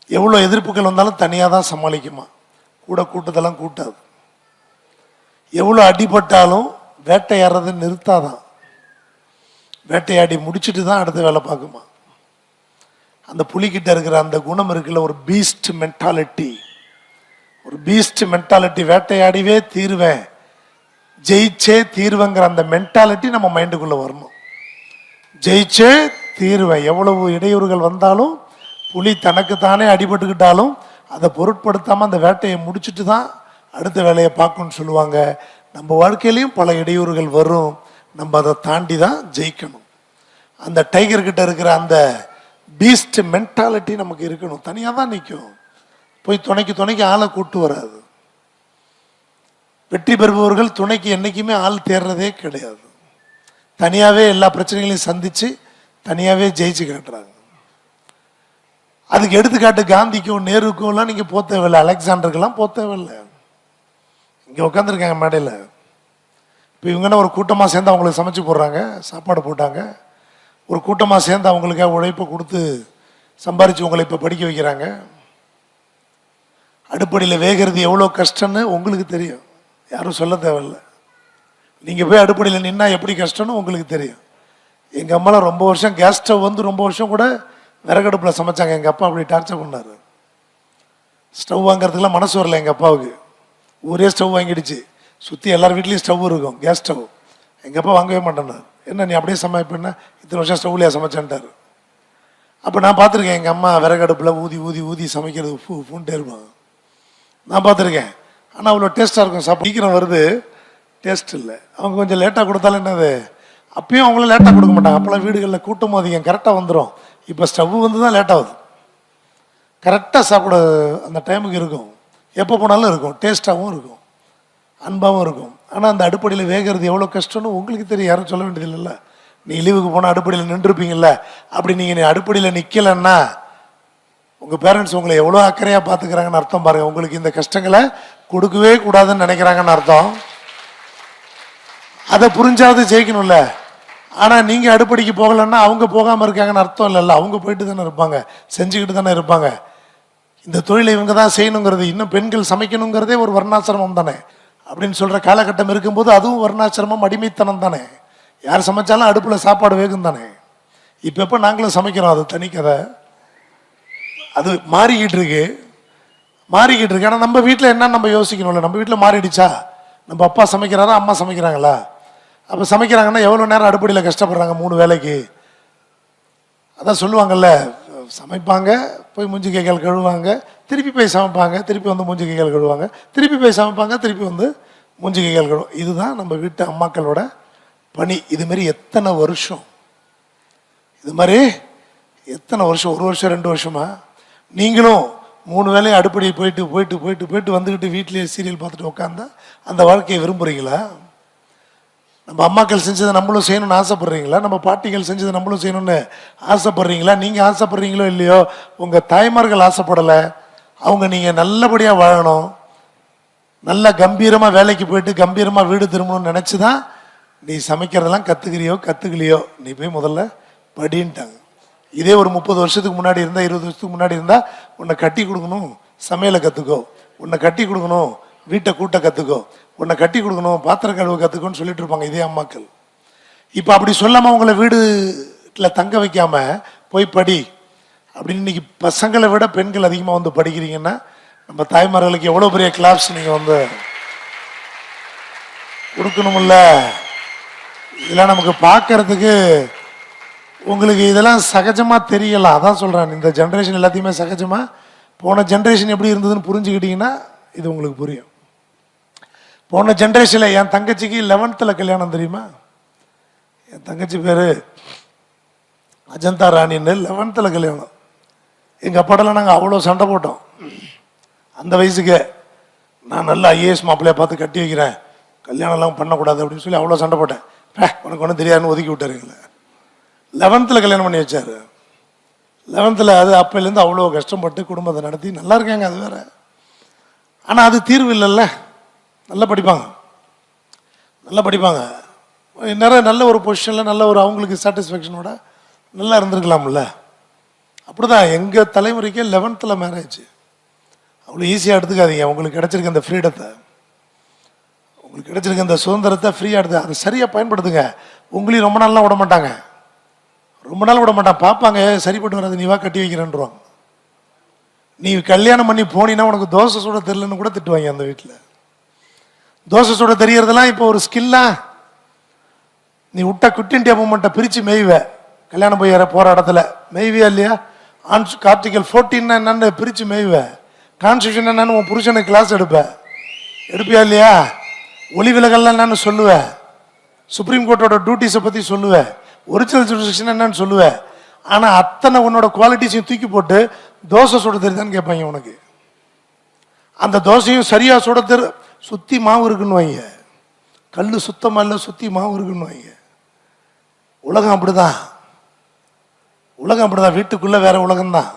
எவ்வளவு எதிர்ப்புகள் வந்தாலும் தனியா தான் சமாளிக்குமா, கூட கூட்டத்தெல்லாம் கூட்டாது. எவ்வளவு அடிபட்டாலும் வேட்டையாடுறதை நிறுத்தாதான், வேட்டையாடி முடிச்சுட்டு தான் அடுத்த வேலை பார்க்குமா. அந்த புலிகிட்ட இருக்கிற அந்த குணம் இருக்குல்ல, ஒரு பீஸ்ட் மென்டாலிட்டி. ஒரு பீஸ்ட் மென்டாலிட்டி, வேட்டையாடிவே தீர்வேன், ஜெயிச்சே தீர்வேங்கிற அந்த மென்டாலிட்டி நம்ம மைண்டுக்குள்ள வரணும். ஜெயிச்சே தீர்வேன், எவ்வளவு இடையூறுகள் வந்தாலும், புலி தனக்கு தானே அடிபட்டுக்கிட்டாலும் அதை பொருட்படுத்தாமல் அந்த வேட்டையை முடிச்சுட்டு தான் அடுத்த வேலையை பார்க்கணும்னு சொல்லுவாங்க. நம்ம வாழ்க்கையிலையும் பல இடையூறுகள் வரும். நம்ம அதை தாண்டி தான் ஜெயிக்கணும். அந்த டைகர் கிட்ட இருக்கிற அந்த பீஸ்ட் மென்டாலிட்டி நமக்கு இருக்கணும். தனியாக தான் நிற்கும், போய் துணைக்கு ஆளை கூட்டு வராது. வெற்றி பெறுபவர்கள் துணைக்கு என்றைக்குமே ஆள் தேர்றதே கிடையாது. தனியாகவே எல்லா பிரச்சனைகளையும் சந்தித்து தனியாகவே ஜெயிச்சு காட்டுறாங்க. அதுக்கு எடுத்துக்காட்டு காந்திக்கும் நேருக்கும்லாம் நீங்கள் போக தேவையில்லை, அலெக்சாண்டருக்கெல்லாம் போக தேவையில்லை. இங்கே உட்காந்துருக்காங்க மேடையில். இப்போ இவங்கன்னா ஒரு கூட்டமாக சேர்ந்து அவங்களுக்கு சமைச்சு போடுறாங்க, சாப்பாடு போட்டாங்க. ஒரு கூட்டமாக சேர்ந்து அவங்களுக்காக உழைப்பை கொடுத்து சம்பாரித்து உங்களை இப்போ படிக்க வைக்கிறாங்க. அடுப்படியில் வேகிறது எவ்வளோ கஷ்டம்னு உங்களுக்கு தெரியும், யாரும் சொல்ல தேவையில்லை. நீங்கள் போய் அடுப்படியில் நின்னா எப்படி கஷ்டம்னு உங்களுக்கு தெரியும். எங்கள் அம்மாலாம் ரொம்ப வருஷம் கேஸ் ஸ்டவ் வந்து ரொம்ப வருஷம் கூட விறகடுப்பில் சமைச்சாங்க. எங்கள் அப்பா அப்படி டார்ச்சர் பண்ணார். ஸ்டவ் வாங்குறதுக்குலாம் மனசு வரல எங்கள் அப்பாவுக்கு. ஊரே ஸ்டவ் வாங்கிடுச்சு, சுற்றி எல்லார் வீட்லேயும் ஸ்டவ் இருக்கும், கேஸ் ஸ்டவ். எங்கள் அப்பா வாங்கவே மாட்டேன்னார். என்ன நீ அப்படியே சமைப்பேன்னா, இத்தனை வருஷம் ஸ்டவ்லையா சமைச்சேன்ட்டார். அப்போ நான் பார்த்துருக்கேன் எங்கள் அம்மா விறகடுப்பில் ஊதி ஊதி ஊதி சமைக்கிறது பூன்ட்டே இருப்பாங்க, நான் பார்த்துருக்கேன். ஆனால் அவ்வளோ டேஸ்ட்டாக இருக்கும். சாப்பிட சீக்கிரம் வருது, டேஸ்ட் இல்லை. அவங்க கொஞ்சம் லேட்டாக கொடுத்தாலும் என்னது, அப்பயும் அவங்களும் லேட்டாக கொடுக்க மாட்டாங்க. அப்போல்லாம் வீடுகளில் கூட்டம் அதிகம், கரெக்டாக வந்துடும். இப்போ ஸ்டவ் வந்து தான் லேட்டாகுது. கரெக்டாக சாப்பிட அந்த டைமுக்கு இருக்கும், எப்போ போனாலும் இருக்கும், டேஸ்ட்டாகவும் இருக்கும், அன்பாகவும் இருக்கும். ஆனால் அந்த அடுப்படியில் வேகிறது எவ்வளோ கஷ்டம்னு உங்களுக்கு தெரியும், யாரும் சொல்ல வேண்டியதில்லைல்ல. நீ லீவுக்கு போனால் அடுப்படியில் நின்றுருப்பீங்கள்ல, அப்படி நீங்கள் அடுப்படியில் நிற்கலைன்னா உங்கள் பேரண்ட்ஸ் உங்களை எவ்வளோ அக்கறையாக பார்த்துக்கிறாங்கன்னு அர்த்தம் பாருங்கள். உங்களுக்கு இந்த கஷ்டங்களை கொடுக்கவே கூடாதுன்னு நினைக்கிறாங்கன்னு அர்த்தம். அதை புரிஞ்சாவது ஜெயிக்கணும்ல. ஆனால் நீங்கள் அடுப்படிக்கு போகலைன்னா அவங்க போகாமல் இருக்காங்கன்னு அர்த்தம் இல்லைல்ல. அவங்க போயிட்டு தானே இருப்பாங்க, செஞ்சுக்கிட்டு தானே இருப்பாங்க. இந்த தொழிலை இவங்க தான் செய்யணுங்கிறது, இன்னும் பெண்கள் சமைக்கணுங்கிறதே ஒரு வர்ணாசிரமம் தானே அப்படின்னு சொல்கிற காலகட்டம் இருக்கும்போது அதுவும் வர்ணாசிரமம், அடிமைத்தனம் தானே. யார் சமைச்சாலும் அடுப்பில் சாப்பாடு வேகும் தானே. இப்போ எப்போ நாங்களும் சமைக்கிறோம், அது தனி கதை. அது மாறிக்கிட்டு இருக்கு. ஆனால் நம்ம வீட்டில் என்ன நம்ம யோசிக்கணும்ல. நம்ம வீட்டில் மாறிடுச்சா, நம்ம அப்பா சமைக்கிறாரா அம்மா சமைக்கிறாங்களா? அப்போ சமைக்கிறாங்கன்னா எவ்வளோ நேரம் அடுப்படியில் கஷ்டப்படுறாங்க 3 வேளைக்கு. அதான் சொல்லுவாங்கல்ல, சமைப்பாங்க, போய் மூஞ்சி கைகால் கழுவாங்க, திருப்பி போய் சமைப்பாங்க, திருப்பி வந்து மூஞ்சி கைகால் கழுவாங்க, திருப்பி போய் சமைப்பாங்க, திருப்பி வந்து மூஞ்சி கைகால் கழுவும். இதுதான் நம்ம வீட்டு அம்மாக்களோட பணி. இதுமாரி எத்தனை வருஷம், இது மாதிரி எத்தனை வருஷம், 1 வருஷம் 2 வருஷமா நீங்களும் 3 வேளையும் அடுப்படியை போயிட்டு போயிட்டு போயிட்டு போயிட்டு வந்துக்கிட்டு வீட்டிலேயே சீரியல் பார்த்துட்டு உட்காந்தா அந்த வாழ்க்கையை விரும்புகிறீங்களா? நம்ம அம்மாக்கள் செஞ்சதை நம்மளும் செய்யணும்னு ஆசைப்படுறீங்களா? நம்ம பாட்டிகள் செஞ்சதை நம்மளும் செய்யணும்னு ஆசைப்படுறீங்களா? நீங்கள் ஆசைப்படுறீங்களோ இல்லையோ, உங்கள் தாய்மார்கள் ஆசைப்படலை. அவங்க நீங்கள் நல்லபடியாக வாழணும், நல்ல கம்பீரமாக வேலைக்கு போயிட்டு கம்பீரமாக வீடு திரும்பணும்னு நினச்சி தான் நீ சமைக்கிறதெல்லாம் கற்றுக்கலையோ நீ போய் முதல்ல படின்ட்டாங்க. இதே ஒரு 30 வருஷத்துக்கு முன்னாடி இருந்தால், 20 வருஷத்துக்கு முன்னாடி இருந்தால், உன்னை கட்டி கொடுக்கணும் சமையலை கற்றுக்கோ, உன்னை கட்டி கொடுக்கணும் வீட்டை கூட்ட கற்றுக்கோ, உன்னை கட்டி கொடுக்கணும் பாத்திரம் கழுவ கற்றுக்கோன்னு சொல்லிட்டு இருப்பாங்க இதே அம்மாக்கள். இப்போ அப்படி சொல்லாமல் உங்களை வீட்டில் தங்க வைக்காம போய் படி அப்படின்னு இன்னைக்கு பசங்களை விட பெண்கள் அதிகமாக வந்து படிக்கிறீங்கன்னா நம்ம தாய்மார்களுக்கு எவ்வளோ பெரிய கிளாப்ஸ் நீங்கள் வந்து கொடுக்கணுமில்ல. இதெல்லாம் நமக்கு பார்க்கறதுக்கு உங்களுக்கு இதெல்லாம் சகஜமாக தெரியலாம். அதான் சொல்கிறேன், இந்த ஜென்ரேஷன் எல்லாத்தையுமே சகஜமாக, போன ஜென்ரேஷன் எப்படி இருந்ததுன்னு புரிஞ்சுக்கிட்டீங்கன்னா இது உங்களுக்கு புரியும். போன ஜென்ரேஷனில் என் தங்கச்சிக்கு 11th கல்யாணம் தெரியுமா? என் தங்கச்சி பேர் அஜந்தா ராணின்னு, 11th கல்யாணம். எங்கள் அப்பாடெல்லாம் நாங்கள் அவ்வளோ சண்டை போட்டோம். அந்த வயசுக்கு நான் நல்ல ஐஏஎஸ் மாப்பிள்ளையை பார்த்து கட்டி வைக்கிறேன், கல்யாணம்லாம் பண்ணக்கூடாது அப்படின்னு சொல்லி அவ்வளோ சண்டை போட்டேன். உனக்கு ஒன்றும் தெரியாதுன்னு ஒதுக்கி விட்டாருங்களே. 11th கல்யாணம் பண்ணி வச்சார். 11th அது அப்போலேருந்து அவ்வளோ கஷ்டப்பட்டு குடும்பத்தை நடத்தி நல்லா இருக்காங்க, அது வேற. ஆனால் அது தீர்வு இல்லைல்ல. நல்லா படிப்பாங்க, நிறைய நல்ல ஒரு பொசிஷனில் நல்ல ஒரு அவங்களுக்கு சாட்டிஸ்ஃபேக்ஷனோட நல்லா இருந்திருக்கலாம்ல. அப்படிதான் எங்கள் தலைமுறைக்கே 11th மேரேஜ். அவ்வளோ ஈஸியாக எடுத்துக்காதீங்க. உங்களுக்கு கிடைச்சிருக்க அந்த ஃப்ரீடத்தை, உங்களுக்கு கிடைச்சிருக்க அந்த சுதந்திரத்தை ஃப்ரீயாக எடுத்து அதை சரியாக பயன்படுத்துங்க. உங்களையும் ரொம்ப நாள்லாம் விட மாட்டாங்க, ரொம்ப நாள் விட மாட்டான். பார்ப்பாங்க, சரிப்பட்டு வராது, நீ வா கட்டி வைக்கிறேன்றாங்க. நீ கல்யாணம் பண்ணி போனீன்னா உனக்கு தோசை சுட தெரியலன்னு கூட திட்டுவாங்க அந்த வீட்டில். தோசை சுட தெரியறதெல்லாம் இப்போ ஒரு ஸ்கில்லா? நீ விட்டா குட்டின்டியா மூமெண்ட்டை பிரித்து மேய்வ, கல்யாணம் போய் போகிற இடத்துல மேய்வியா இல்லையா? ஆர்டிகல் 14 என்னன்னு பிரித்து மேய்வ, கான்ஸ்டியூஷன் என்னன்னு உன் புருஷனுக்கு கிளாஸ் எடுப்பியா இல்லையா? ஒளி விலகல்லாம் என்னன்னு சொல்லுவேன், சுப்ரீம் கோர்ட்டோட டியூட்டிஸை பற்றி சொல்லுவேன், ஒரிஜினல் ஜுடிஷன் என்னன்னு சொல்லுவேன். ஆனால் அத்தனை உன்னோட குவாலிட்டிஸையும் தூக்கி போட்டு தோசை சுட தெரியுதான்னு கேட்பாங்க உனக்கு. அந்த தோசையும் சரியா சுட சுத்தி மாவு இருக்குன்னு வைங்க, கல் சுத்தமாக இல்லை சுத்தி மாவு இருக்குன்னு வைங்க. உலகம் அப்படிதான், உலகம் அப்படிதான். வீட்டுக்குள்ள வேற உலகம்தான்.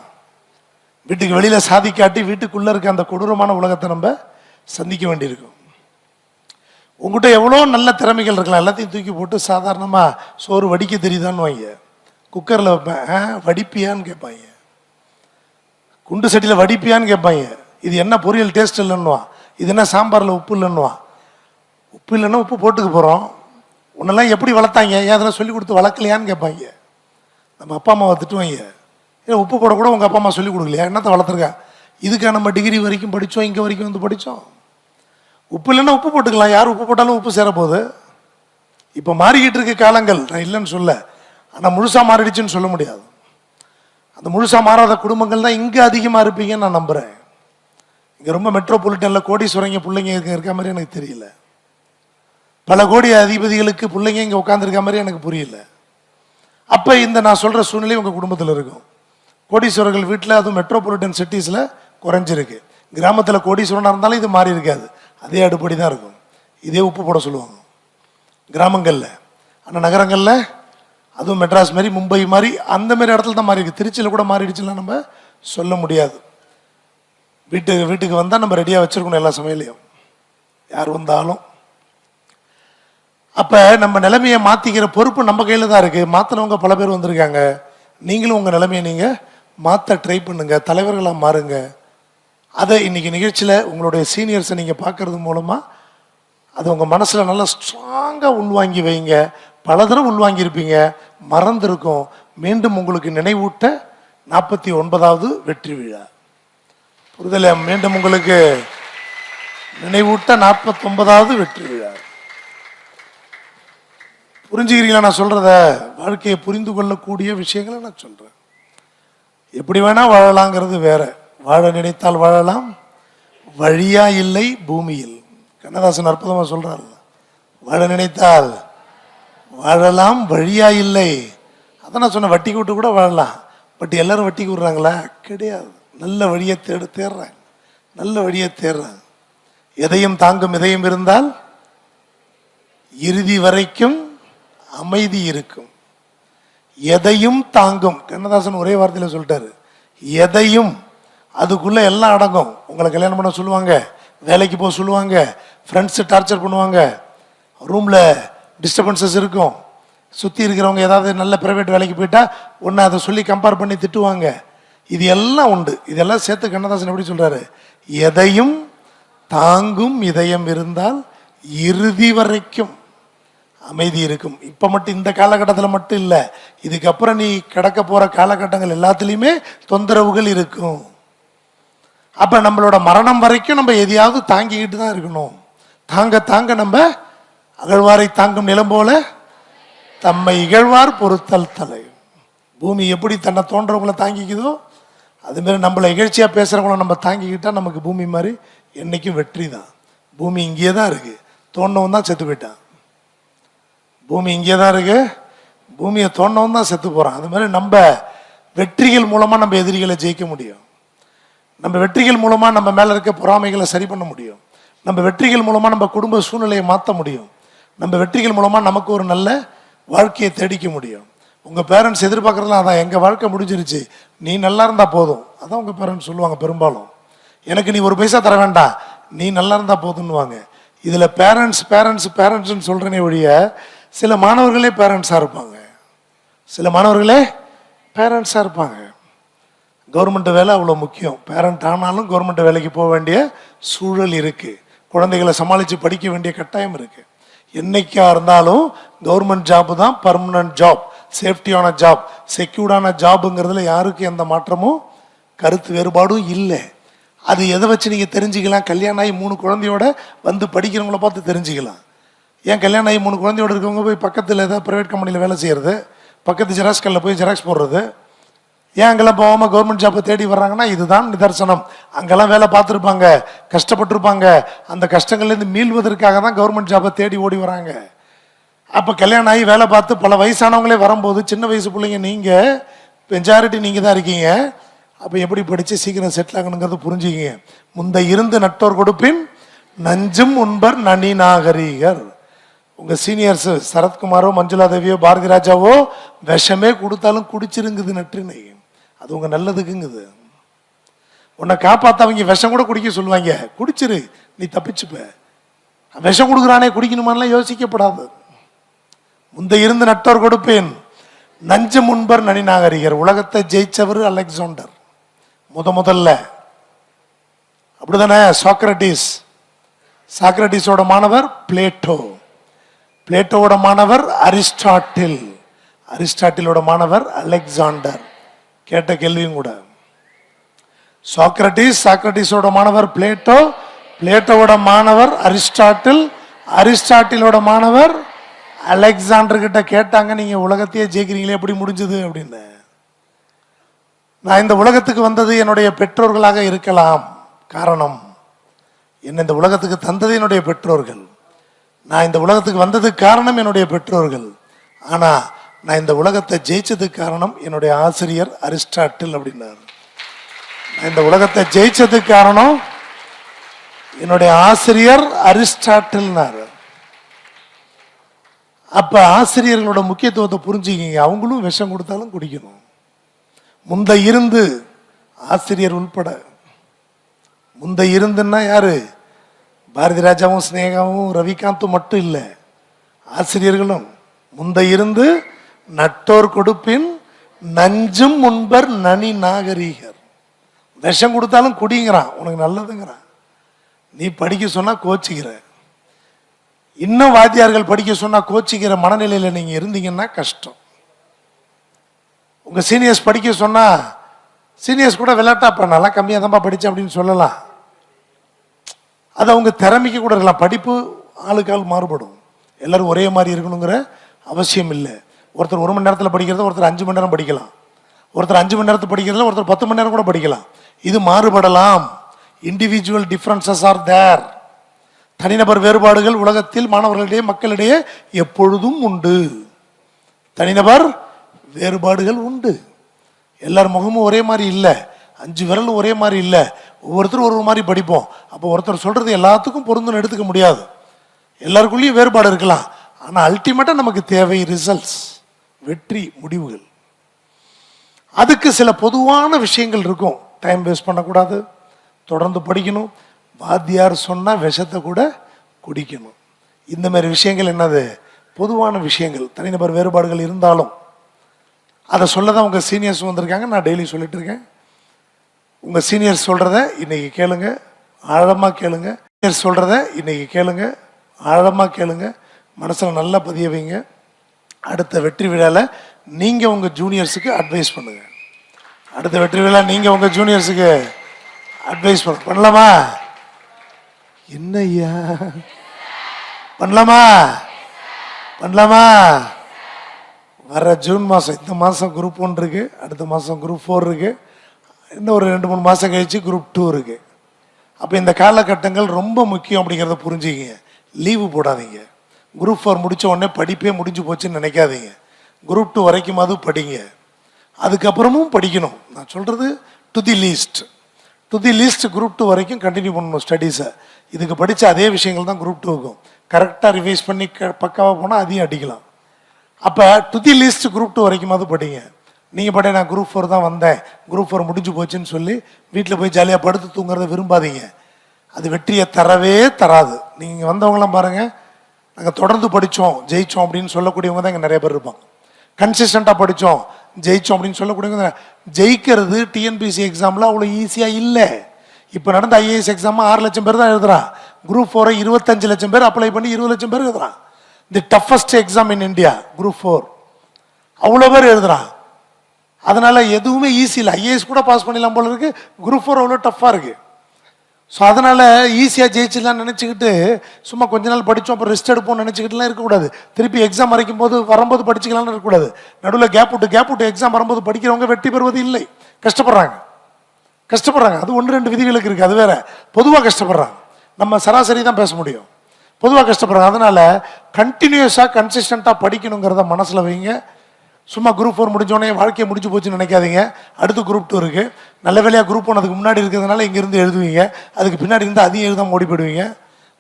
வீட்டுக்கு வெளியில சாதிக்காட்டி வீட்டுக்குள்ள இருக்க அந்த கொடூரமான உலகத்தை நம்ம சந்திக்க வேண்டியிருக்கும். உங்ககிட்ட எவ்வளோ நல்ல திறமைகள் இருக்கலாம், எல்லாத்தையும் தூக்கி போட்டு சாதாரணமாக சோறு வடிக்க தெரியுதான்னு வைங்க, குக்கரில் வைப்பேன் வடிப்பியான்னு கேட்பாங்க, குண்டு சட்டியில் வடிப்பியான்னு கேட்பாங்க. இது என்ன பொரியல் டேஸ்ட் இல்லைன்னுவான், இது என்ன சாம்பாரில் உப்பு இல்லைன்னுவான். உப்பு இல்லைன்னா உப்பு போட்டுக்க போகிறோம், உன்னெல்லாம் எப்படி வளர்த்தாங்க, ஏன் அதெல்லாம் சொல்லி கொடுத்து வளர்க்கலையான்னு கேட்பாங்க. நம்ம அப்பா அம்மாவை திட்டுவாங்க, ஏன் உப்பு போட கூட உங்கள் அப்பா அம்மா சொல்லிக் கொடுக்கலையா, என்னத்தை வளர்த்துருக்கா, இதுக்காக நம்ம டிகிரி வரைக்கும் படித்தோம், இங்கே வரைக்கும் வந்து படித்தோம். உப்பு இல்லைன்னா உப்பு போட்டுக்கலாம், யார் உப்பு போட்டாலும் உப்பு சேரப்போகுது. இப்போ மாறிக்கிட்டு இருக்க காலங்கள், நான் இல்லைன்னு சொல்ல, ஆனால் முழுசாக மாறிடுச்சுன்னு சொல்ல முடியாது. அந்த முழுசாக மாறாத குடும்பங்கள் தான் இங்கே அதிகமாக இருப்பீங்கன்னு நான் நம்புகிறேன். இங்கே ரொம்ப மெட்ரோபாலிட்டனில் கோடீஸ்வரங்க பிள்ளைங்க இருக்க மாதிரி எனக்கு தெரியல, பல கோடி அதிபதிகளுக்கு பிள்ளைங்க இங்கே உட்காந்துருக்க மாதிரி எனக்கு புரியல. அப்போ இந்த நான் சொல்கிற சூழ்நிலை உங்கள் குடும்பத்தில் இருக்கும். கோடீஸ்வரர்கள் வீட்டில், அதுவும் மெட்ரோபாலிட்டன் சிட்டிஸில் குறைஞ்சிருக்கு. கிராமத்தில் கோடீஸ்வரனாக இருந்தாலும் இது மாறி இருக்காது, அதே அடுப்படி தான் இருக்கும், இதே உப்பு போட சொல்லுவாங்க கிராமங்களில். ஆனால் நகரங்களில், அதுவும் மெட்ராஸ் மாதிரி மும்பை மாதிரி அந்த மாதிரி இடத்துல தான் மாறி இருக்கு. திருச்சியில் கூட மாறிடுச்சுலாம் நம்ம சொல்ல முடியாது. வீட்டுக்கு வந்தால் நம்ம ரெடியாக வச்சுருக்கணும் எல்லா சமையலையும், யார் வந்தாலும். அப்போ நம்ம நிலைமையை மாற்றிக்கிற பொறுப்பு நம்ம கையில் தான் இருக்குது. மாற்றினவங்க பல பேர் வந்திருக்காங்க. நீங்களும் உங்கள் நிலைமையை நீங்கள் மாற்ற ட்ரை பண்ணுங்க, தலைவர்களாக மாறுங்க. அதை இன்னைக்கு நிகழ்ச்சியில் உங்களுடைய சீனியர்ஸை நீங்கள் பார்க்கறது மூலமாக அது உங்கள் மனசில் நல்லா ஸ்ட்ராங்காக உள்வாங்கி வைங்க. பல தடவை உள்வாங்கியிருப்பீங்க, மறந்துருக்கும். மீண்டும் உங்களுக்கு நினைவூட்ட 49வது வெற்றி விழா புரிதலை, மீண்டும் உங்களுக்கு நினைவூட்ட 49வது வெற்றி விழா. புரிஞ்சுக்கிறீங்களா நான் சொல்றத? வாழ்க்கையை புரிந்து கொள்ளக்கூடிய விஷயங்களை நான் சொல்றேன். எப்படி வேணா வாழலாங்கிறது வேற. வாழ நினைத்தால் வாழலாம், வழியா இல்லை பூமியில். கண்ணதாசன் அற்புதமா சொல்றாரு, வாழ நினைத்தால் வாழலாம், வழியா இல்லை. அதான் நான் சொன்ன, வட்டி கூட்டு கூட வாழலாம். பட் எல்லாரும் வட்டி கூடுறாங்களா? கிடையாது. நல்ல வழியை தேடுறாங்க, நல்ல வழியை தேடுறாங்க. எதையும் தாங்கும் இதயம் இருந்தால் இறுதி வரைக்கும் அமைதி இருக்கும். எதையும் தாங்கும், கண்ணதாசன் ஒரே வார்த்தையில சொல்லிட்டாரு, எதையும். அதுக்குள்ள எல்லாம் அடங்கும். உங்களை கல்யாணம் பண்ண சொல்லுவாங்க, வேலைக்கு போக சொல்லுவாங்க, ஃப்ரெண்ட்ஸை டார்ச்சர் பண்ணுவாங்க, ரூம்ல டிஸ்டர்பன்சஸ் இருக்கும், சுற்றி இருக்கிறவங்க ஏதாவது நல்ல பிரைவேட் வேலைக்கு போயிட்டா ஒன்று அதை சொல்லி கம்பேர் பண்ணி திட்டுவாங்க. இது எல்லாம் உண்டு. இதெல்லாம் சேர்த்து கண்ணதாசன் எப்படி சொல்றாரு, எதையும் தாங்கும் இதயம் இருந்தால் இறுதி வரைக்கும் அமைதி இருக்கும். இப்போ மட்டும் இந்த காலகட்டத்தில் மட்டும் இல்லை, இதுக்கப்புறம் நீ கிடக்க போற காலகட்டங்கள் எல்லாத்துலேயுமே தொந்தரவுகள் இருக்கும். அப்ப நம்மளோட மரணம் வரைக்கும் நம்ம எதையாவது தாங்கிக்கிட்டு தான் இருக்கணும். தாங்க தாங்க நம்ம அகழ்வாரை தாங்கும் நிலம் போல தம்மை இகழ்வார் பொறுத்தல் தலை. பூமி எப்படி தன்னை தோன்றவங்களை தாங்கிக்குதோ அது மாதிரி நம்மளை இகழ்ச்சியா பேசுறவங்கள நம்ம தாங்கிக்கிட்டா நமக்கு பூமி மாதிரி என்னைக்கும் வெற்றி தான். பூமி இங்கே தான் இருக்கு, தோண்டவன் தான் செத்து போயிட்டான். பூமி இங்கே தான் இருக்கு, பூமியை தோண்டவன் தான் செத்து போறான். அது மாதிரி நம்ம வெற்றிகள் மூலமா நம்ம எதிரிகளை ஜெயிக்க முடியும். நம்ம வெற்றிகள் மூலமா நம்ம மேல இருக்க பொறாமைகளை சரி பண்ண முடியும். நம்ம வெற்றிகள் மூலமா நம்ம குடும்ப சூழ்நிலையை மாற்ற முடியும். நம்ம வெற்றிகள் மூலமா நமக்கு ஒரு நல்ல வாழ்க்கையை தேடிக்க முடியும். உங்க பேரண்ட்ஸ் எதிர்பார்க்கறதுலாம் அதான், எங்க வாழ்க்கை முடிஞ்சிருச்சு, நீ நல்லா இருந்தா போதும். அதான் உங்க பேரண்ட்ஸ் சொல்லுவாங்க பெரும்பாலும். எனக்கு நீ ஒரு பைசா தர வேண்டாம், நீ நல்லா இருந்தா போதுன்னுவாங்க. இதுல பேரண்ட்ஸ் பேரண்ட்ஸ் பேரண்ட்ஸ்ன்னு சொல்றேனே ஒழிய சில மாணவர்களே பேரண்ட்ஸா இருப்பாங்க, சில மாணவர்களே பேரண்ட்ஸா இருப்பாங்க. கவர்மெண்ட் வேலை அவ்வளோ முக்கியம். பேரண்ட் ஆனாலும் கவர்மெண்ட் வேலைக்கு போக வேண்டிய சூழல் இருக்கு, குழந்தைகளை சமாளித்து படிக்க வேண்டிய கட்டாயம் இருக்கு. என்னைக்கா இருந்தாலும் கவர்மெண்ட் ஜாப் தான் பர்மனன்ட் ஜாப், சேஃப்டியான ஜாப், செக்யூர்டான ஜாபுங்கிறதுல யாருக்கு எந்த மாற்றமும் கருத்து வேறுபாடும் இல்லை. அது எதை வச்சு நீங்கள் தெரிஞ்சுக்கலாம், கல்யாணம் ஆகி 3 குழந்தையோட வந்து படிக்கிறவங்கள பார்த்து தெரிஞ்சுக்கலாம். ஏன் கல்யாணம் ஆகி 3 குழந்தையோட இருக்கவங்க போய் பக்கத்தில் ஏதாவது ப்ரைவேட் கம்பெனியில் வேலை செய்கிறது, பக்கத்து ஜெராக்ஸ் கல்லில் போய் ஜெராக்ஸ் போடுறது, ஏன் அங்கெல்லாம் போகாமல் கவர்மெண்ட் ஜாப்பை தேடி வர்றாங்கன்னா இதுதான் நிதர்சனம். அங்கெல்லாம் வேலை பார்த்துருப்பாங்க, கஷ்டப்பட்டுருப்பாங்க, அந்த கஷ்டங்கள்லேருந்து மீள்வதற்காக தான் கவர்மெண்ட் ஜாப்பை தேடி ஓடி வராங்க. அப்போ கல்யாணம் ஆகி வேலை பார்த்து பல வயசானவங்களே வரும்போது சின்ன வயசு பிள்ளைங்க நீங்கள், மெஜாரிட்டி நீங்கள் தான் இருக்கீங்க. அப்போ எப்படி படித்து சீக்கிரம் செட்டில் ஆகணுங்கிறது புரிஞ்சுக்கிங்க. முந்த இருந்து நட்டோர் கொடுப்பின் நஞ்சும் உண்பர் நனி நாகரீகர். உங்கள் சீனியர்ஸ் சரத்குமாரோ மஞ்சுளா தேவியோ பாரதி ராஜாவோ விஷமே கொடுத்தாலும் குடிச்சிருங்குது நற்றினை. அது உங்கள் நல்லதுக்குங்குது. உன்னை காப்பாற்ற அவங்க விஷம் கூட குடிக்க சொல்லுவாங்க. குடிச்சிரு, நீ தப்பிச்சுப்ப. விஷம் கொடுக்குறானே குடிக்கணுமான்லாம் யோசிக்கப்படாது. முந்த இருந்து நட்டோர் கொடுப்பேன் நஞ்சு முன்பர் நனி நாகரிகர். உலகத்தை ஜெயிச்சவர் அலெக்சாண்டர் முதல்ல, அப்படிதானே? சாக்ரட்டிஸோட மாணவர் பிளேட்டோ, பிளேட்டோட மாணவர் அரிஸ்டாட்டில், அரிஸ்டாட்டிலோட மாணவர் அலெக்சாண்டர். கேட்ட கேள்வியும் கூட. சாக்ரட்டிஸோட மாணவர் பிளேட்டோ, பிளேட்டோட மாணவர் அரிஸ்டாட்டில், அரிஸ்டாட்டிலோட மாணவர் அலெக்சாண்டர் கிட்ட கேட்டாங்க, நீங்க உலகத்தையே ஜெயிக்கிறீங்களே எப்படி முடிஞ்சது அப்படின்னு. நான் இந்த உலகத்துக்கு வந்தது என்னுடைய பெற்றோர்களாக இருக்கலாம். காரணம், என்ன இந்த உலகத்துக்கு தந்தது என்னுடைய பெற்றோர்கள். நான் இந்த உலகத்துக்கு வந்ததுக்கு காரணம் என்னுடைய பெற்றோர்கள். ஆனா நான் இந்த உலகத்தை ஜெயிச்சதுக்கு காரணம் என்னுடைய ஆசிரியர் அரிஸ்டாட்டில் அப்படின்னாரு. நான் இந்த உலகத்தை ஜெயிச்சதுக்கு காரணம் என்னுடைய ஆசிரியர் அரிஸ்டாட்டில்னாரு. அப்ப ஆசிரியர்களோட முக்கியத்துவத்தை புரிஞ்சுக்கிங்க. அவங்களும் விஷம் கொடுத்தாலும் குடிக்கணும். முந்த இருந்து ஆசிரியர் உள்பட, முந்த இருந்துன்னா யாரு? பாரதி ராஜாவும் ஸ்னேகாவும் ரவிகாந்தும் மட்டும் இல்லை, ஆசிரியர்களும். முந்த இருந்து நட்டோர் கொடுப்பின் நஞ்சும் முன்பர் நனி நாகரீகர். விஷம் கொடுத்தாலும் குடிங்கிறான், உனக்கு நல்லதுங்கிறான். நீ படிக்க சொன்னா கோச்சிக்கிற. இன்னும் வாத்தியார்கள் படிக்க சொன்னா கோச்சிக்கிற மனநிலையில நீங்க இருந்தீங்கன்னா கஷ்டம். உங்க சீனியர்ஸ் படிக்க சொன்னா, சீனியர்ஸ் கூட விளையாட்டாப்பா நல்லா கம்மியாக தான்ப்பா படித்தேன் அப்படின்னு சொல்லலாம். அது அவங்க திறமைக்கு கூட இருக்கலாம். படிப்பு ஆளுக்கு ஆள் மாறுபடும். எல்லாரும் ஒரே மாதிரி இருக்கணுங்கிற அவசியம் இல்லை. ஒருத்தர் 1 மணி நேரத்தில் படிக்கிறத ஒருத்தர் 5 மணி நேரம் படிக்கலாம். ஒருத்தர் 5 மணி நேரத்தில் படிக்கிறதுல ஒருத்தர் 10 மணி நேரம் கூட படிக்கலாம். இது மாறுபடலாம். Individual differences are there. தனிநபர் வேறுபாடுகள் உலகத்தில் மாணவர்களிடையே மக்களிடையே எப்பொழுதும் உண்டு. தனிநபர் வேறுபாடுகள் உண்டு. எல்லார் முகமும் ஒரே மாதிரி இல்லை, 5 விரலும் ஒரே மாதிரி இல்லை. ஒவ்வொருத்தரும் ஒரு மாதிரி படிப்போம். அப்போ ஒருத்தர் சொல்றது எல்லாத்துக்கும் பொருந்துன்னு எடுத்துக்க முடியாது. எல்லாருக்குள்ளேயும் வேறுபாடு இருக்கலாம். ஆனால் அல்டிமேட்டாக நமக்கு தேவை ரிசல்ட்ஸ், வெற்றி, முடிவுகள். அதுக்கு சில பொதுவான விஷயங்கள் இருக்கும். டைம் வேஸ்ட் பண்ணக்கூடாது, தொடர்ந்து படிக்கணும், வாத்தியார் சொன்னால் விஷத்தை கூட குடிக்கணும். இந்த மாதிரி விஷயங்கள் என்னது? பொதுவான விஷயங்கள். தனிநபர் வேறுபாடுகள் இருந்தாலும் அதை சொல்ல தான் உங்கள் சீனியர்ஸ் வந்திருக்காங்க. நான் டெய்லி சொல்லிட்டு இருக்கேன். உங்கள் சீனியர்ஸ் சொல்கிறத இன்னைக்கு கேளுங்க, ஆழமாக கேளுங்க. சீனியர்ஸ் சொல்கிறத இன்னைக்கு கேளுங்க, ஆழமாக கேளுங்க, மனசில் நல்லா பதிய வைங்க. அடுத்த வெற்றி விழாவில் நீங்கள் உங்கள் ஜூனியர்ஸுக்கு அட்வைஸ் பண்ணுங்க. அடுத்த வெற்றி விழா நீங்கள் உங்கள் ஜூனியர்ஸுக்கு அட்வைஸ் பண்ணலாமா? என்ன ஐயா பண்ணலாமா? வர ஜூன் மாதம், இந்த மாதம் குரூப் 1 இருக்கு, அடுத்த மாதம் குரூப் 4 இருக்கு, இன்னும் ஒரு 2-3 மாதம் கழிச்சு குரூப் 2 இருக்கு. அப்போ இந்த காலகட்டங்கள் ரொம்ப முக்கியம் அப்படிங்கிறத புரிஞ்சுக்கிங்க. லீவு போடாதீங்க. குரூப் 4 முடித்த உடனே படிப்பே முடிஞ்சு போச்சுன்னு நினைக்காதீங்க. குரூப் 2 வரைக்கும் அது படிங்க. அதுக்கப்புறமும் படிக்கணும். நான் சொல்கிறது டு தி லீஸ்ட் குரூப் 2 வரைக்கும் கண்டினியூ பண்ணணும் ஸ்டடீஸை. இதுக்கு படித்த அதே விஷயங்கள் தான் குரூப் 2க்கும். கரெக்டாக ரிவைஸ் பண்ணி பக்காவாக போனால் அதையும் அடிக்கலாம். அப்போ டு தி லீஸ்ட் குரூப் 2 வரைக்கும் அது படிங்க. நீங்கள் படி நான் குரூப் 4 தான் வந்தேன், குரூப் 4 முடிஞ்சு போச்சுன்னு சொல்லி வீட்டில் போய் ஜாலியாக படுத்து தூங்குறத விரும்பாதீங்க. அது வெற்றியை தரவே தராது. நீங்கள் வந்தவங்களாம் பாருங்கள், நாங்கள் தொடர்ந்து படித்தோம் ஜெயித்தோம் அப்படின்னு சொல்லக்கூடியவங்க தான் இங்கே நிறைய பேர் இருப்பாங்க. கன்சிஸ்டண்ட்டாக படித்தோம் ஜெயித்தோம் அப்படின்னு சொல்லக்கூடியவங்க. ஜெயிக்கிறது டிஎன்பிசி எக்ஸாமில் அவ்வளோ ஈஸியாக இல்லை. இப்போ நடந்த ஐஏஎஸ் எக்ஸாம் 6 லட்சம் பேர் தான் எழுதுறான். குரூப் 4 25 லட்சம் பேர் அப்ளை பண்ணி 20 லட்சம் பேர் எழுதுறான். தி toughest exam in India group 4. அவ்வளோ பேர் எழுதுறான். அதனால எதுவுமே ஈஸி இல்லை. ஐஏஎஸ் கூட பாஸ் பண்ணிடலாம் போல இருக்கு, குரூப் 4 அவ்வளோ டஃப்பாக இருக்கு. ஸோ அதனால் ஈஸியாக ஜெயிச்சிடலாம் நினச்சிக்கிட்டு சும்மா கொஞ்ச நாள் படித்தோம் அப்புறம் ரெஸ்ட் எடுப்போம்னு நினச்சிக்கிட்டுலாம் இருக்கக்கூடாது. திருப்பி எக்ஸாம் வரைக்கும் போது வரும்போது படிச்சுக்கலாம்னு இருக்கக்கூடாது. நடுவில் கேப் விட்டு எக்ஸாம் வரும்போது படிக்கிறவங்க வெற்றி பெறுவது இல்லை, கஷ்டப்படுறாங்க. அது 1-2 விதிகளுக்கு இருக்குது, அது வேற. பொதுவாக கஷ்டப்படுறாங்க, நம்ம சராசரி தான் பேச முடியும். பொதுவாக கஷ்டப்படுறாங்க. அதனால் கண்டினியூஸாக கன்சிஸ்டண்ட்டாக படிக்கணுங்கிறத மனசில் வைங்க. சும்மா குரூப் 4 முடிஞ்சோடனே வாழ்க்கையை முடிஞ்சு போச்சுன்னு நினைக்காதீங்க. அடுத்து குரூப் 2 இருக்குது. நல்ல வேலையாக குரூப் 1 அதுக்கு முன்னாடி இருக்கிறதுனால இங்கேருந்து எழுதுவீங்க, அதுக்கு பின்னாடி இருந்து அதையும் எழுதாம ஓடி போயிடுவீங்க.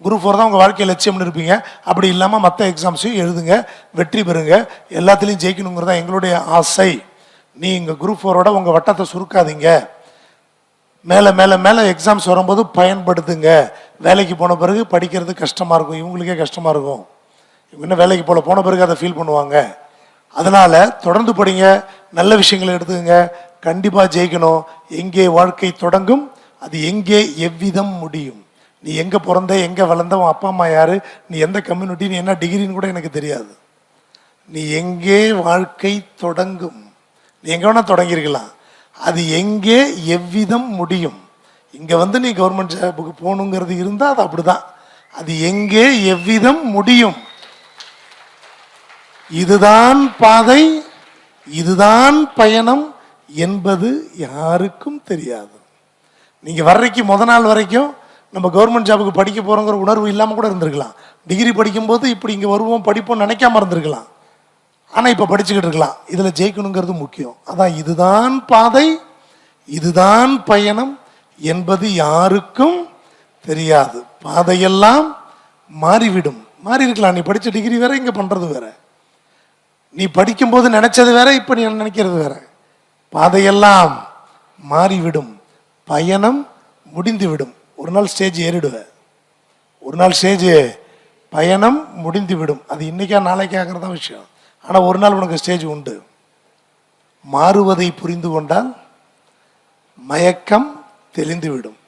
குரூப் 4 தான் உங்கள் வாழ்க்கையை லட்சியம்னு இருப்பீங்க. அப்படி இல்லாமல் மற்ற எக்ஸாம்ஸையும் எழுதுங்க, வெற்றி பெறுங்க, எல்லாத்துலேயும் ஜெயிக்கணுங்கிறதா எங்களுடைய ஆசை. நீங்கள் குரூப் 4ஓட உங்கள் வட்டத்தை சுருக்காதீங்க. மேலே மேலே மேலே எக்ஸாம்ஸ் வரும்போது பயன்படுத்துங்க. வேலைக்கு போன பிறகு படிக்கிறது கஷ்டமாக இருக்கும், இவங்களுக்கே கஷ்டமாக இருக்கும். இவங்க இன்னும் வேலைக்கு போன பிறகு அதை ஃபீல் பண்ணுவாங்க. அதனால் தொடர்ந்து படிங்க, நல்ல விஷயங்களை எடுத்துக்கங்க, கண்டிப்பாக ஜெயிக்கணும். எங்கே வாழ்க்கை தொடங்கும், அது எங்கே எவ்விதம் முடியும். நீ எங்கே பிறந்த, எங்கே வளர்ந்த, உன் அப்பா அம்மா யார், நீ எந்த கம்யூனிட்டி, நீ என்ன டிகிரின்னு கூட எனக்கு தெரியாது. நீ எங்கே வாழ்க்கை தொடங்கும், நீ எங்கே வேணால் தொடங்கியிருக்கலாம், அது எங்கே எவ்விதம் முடியும். இங்கே வந்து நீ கவர்மெண்ட் ஜாபுக்கு போகணுங்கிறது இருந்தால் அது அப்படிதான். அது எங்கே எவ்விதம் முடியும், இதுதான் பாதை, இதுதான் பயணம் என்பது யாருக்கும் தெரியாது. நீங்கள் வர்றதுக்கு நாள் வரைக்கும் நம்ம கவர்மெண்ட் ஜாபுக்கு படிக்க போகிறோங்கிற உணர்வு இல்லாமல் கூட இருந்திருக்கலாம். டிகிரி படிக்கும்போது இப்படி இங்கே வருவோம் படிப்போம் நினைக்காம இருந்திருக்கலாம். ஆனால் இப்போ படிச்சுக்கிட்டு இருக்கலாம். இதில் ஜெயிக்கணுங்கிறது முக்கியம். அதான் இதுதான் பாதை, இதுதான் பயணம் என்பது யாருக்கும் தெரியாது. பாதையெல்லாம் மாறிவிடும். மாறி இருக்கலாம், நீ படித்த டிகிரி வேற, இங்கே பண்ணுறது வேற. நீ படிக்கும்போது நினைச்சது வேற, இப்போ நீ நினைக்கிறது வேற. பாதையெல்லாம் மாறிவிடும், பயணம் முடிந்துவிடும். ஒரு நாள் ஸ்டேஜ் ஏறிடுவேன், ஒரு நாள் ஸ்டேஜ் பயணம் முடிந்துவிடும். அது இன்னைக்கா நாளைக்காகிறது தான் விஷயம். ஆனால் ஒரு நாள் உனக்கு ஸ்டேஜ் உண்டு. மாறுவதை புரிந்து கொண்டால் மயக்கம் தெளிந்துவிடும்.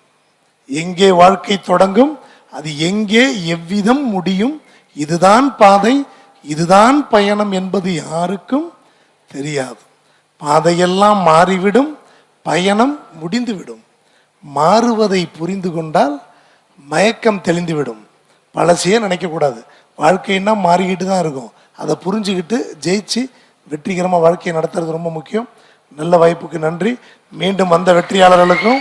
எங்கே வாழ்க்கை தொடங்கும், அது எங்கே எவ்விதம் முடியும், இதுதான் பாதை, இதுதான் பயணம் என்பது யாருக்கும் தெரியாது. பாதையெல்லாம் மாறிவிடும், பயணம் முடிந்துவிடும். மாறுவதை புரிந்து கொண்டால் மயக்கம் தெளிந்துவிடும். பழசையே நினைக்கக்கூடாது. வாழ்க்கைன்னா மாறிக்கிட்டு தான் இருக்கும். அதை புரிஞ்சுக்கிட்டு ஜெயிச்சு வெற்றிகரமாக வாழ்க்கையை நடத்துறது ரொம்ப முக்கியம். நல்ல வாய்ப்புக்கு நன்றி. மீண்டும் வந்த வெற்றியாளர்களுக்கும்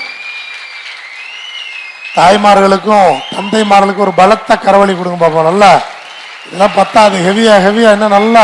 தாய்மார்களுக்கும் தந்தைமார்களுக்கும் ஒரு பலத்த கரவழி கொடுங்க பார்ப்போம். நல்லா இதெல்லாம் பத்தாது, ஹெவியா இன்னும் நல்லா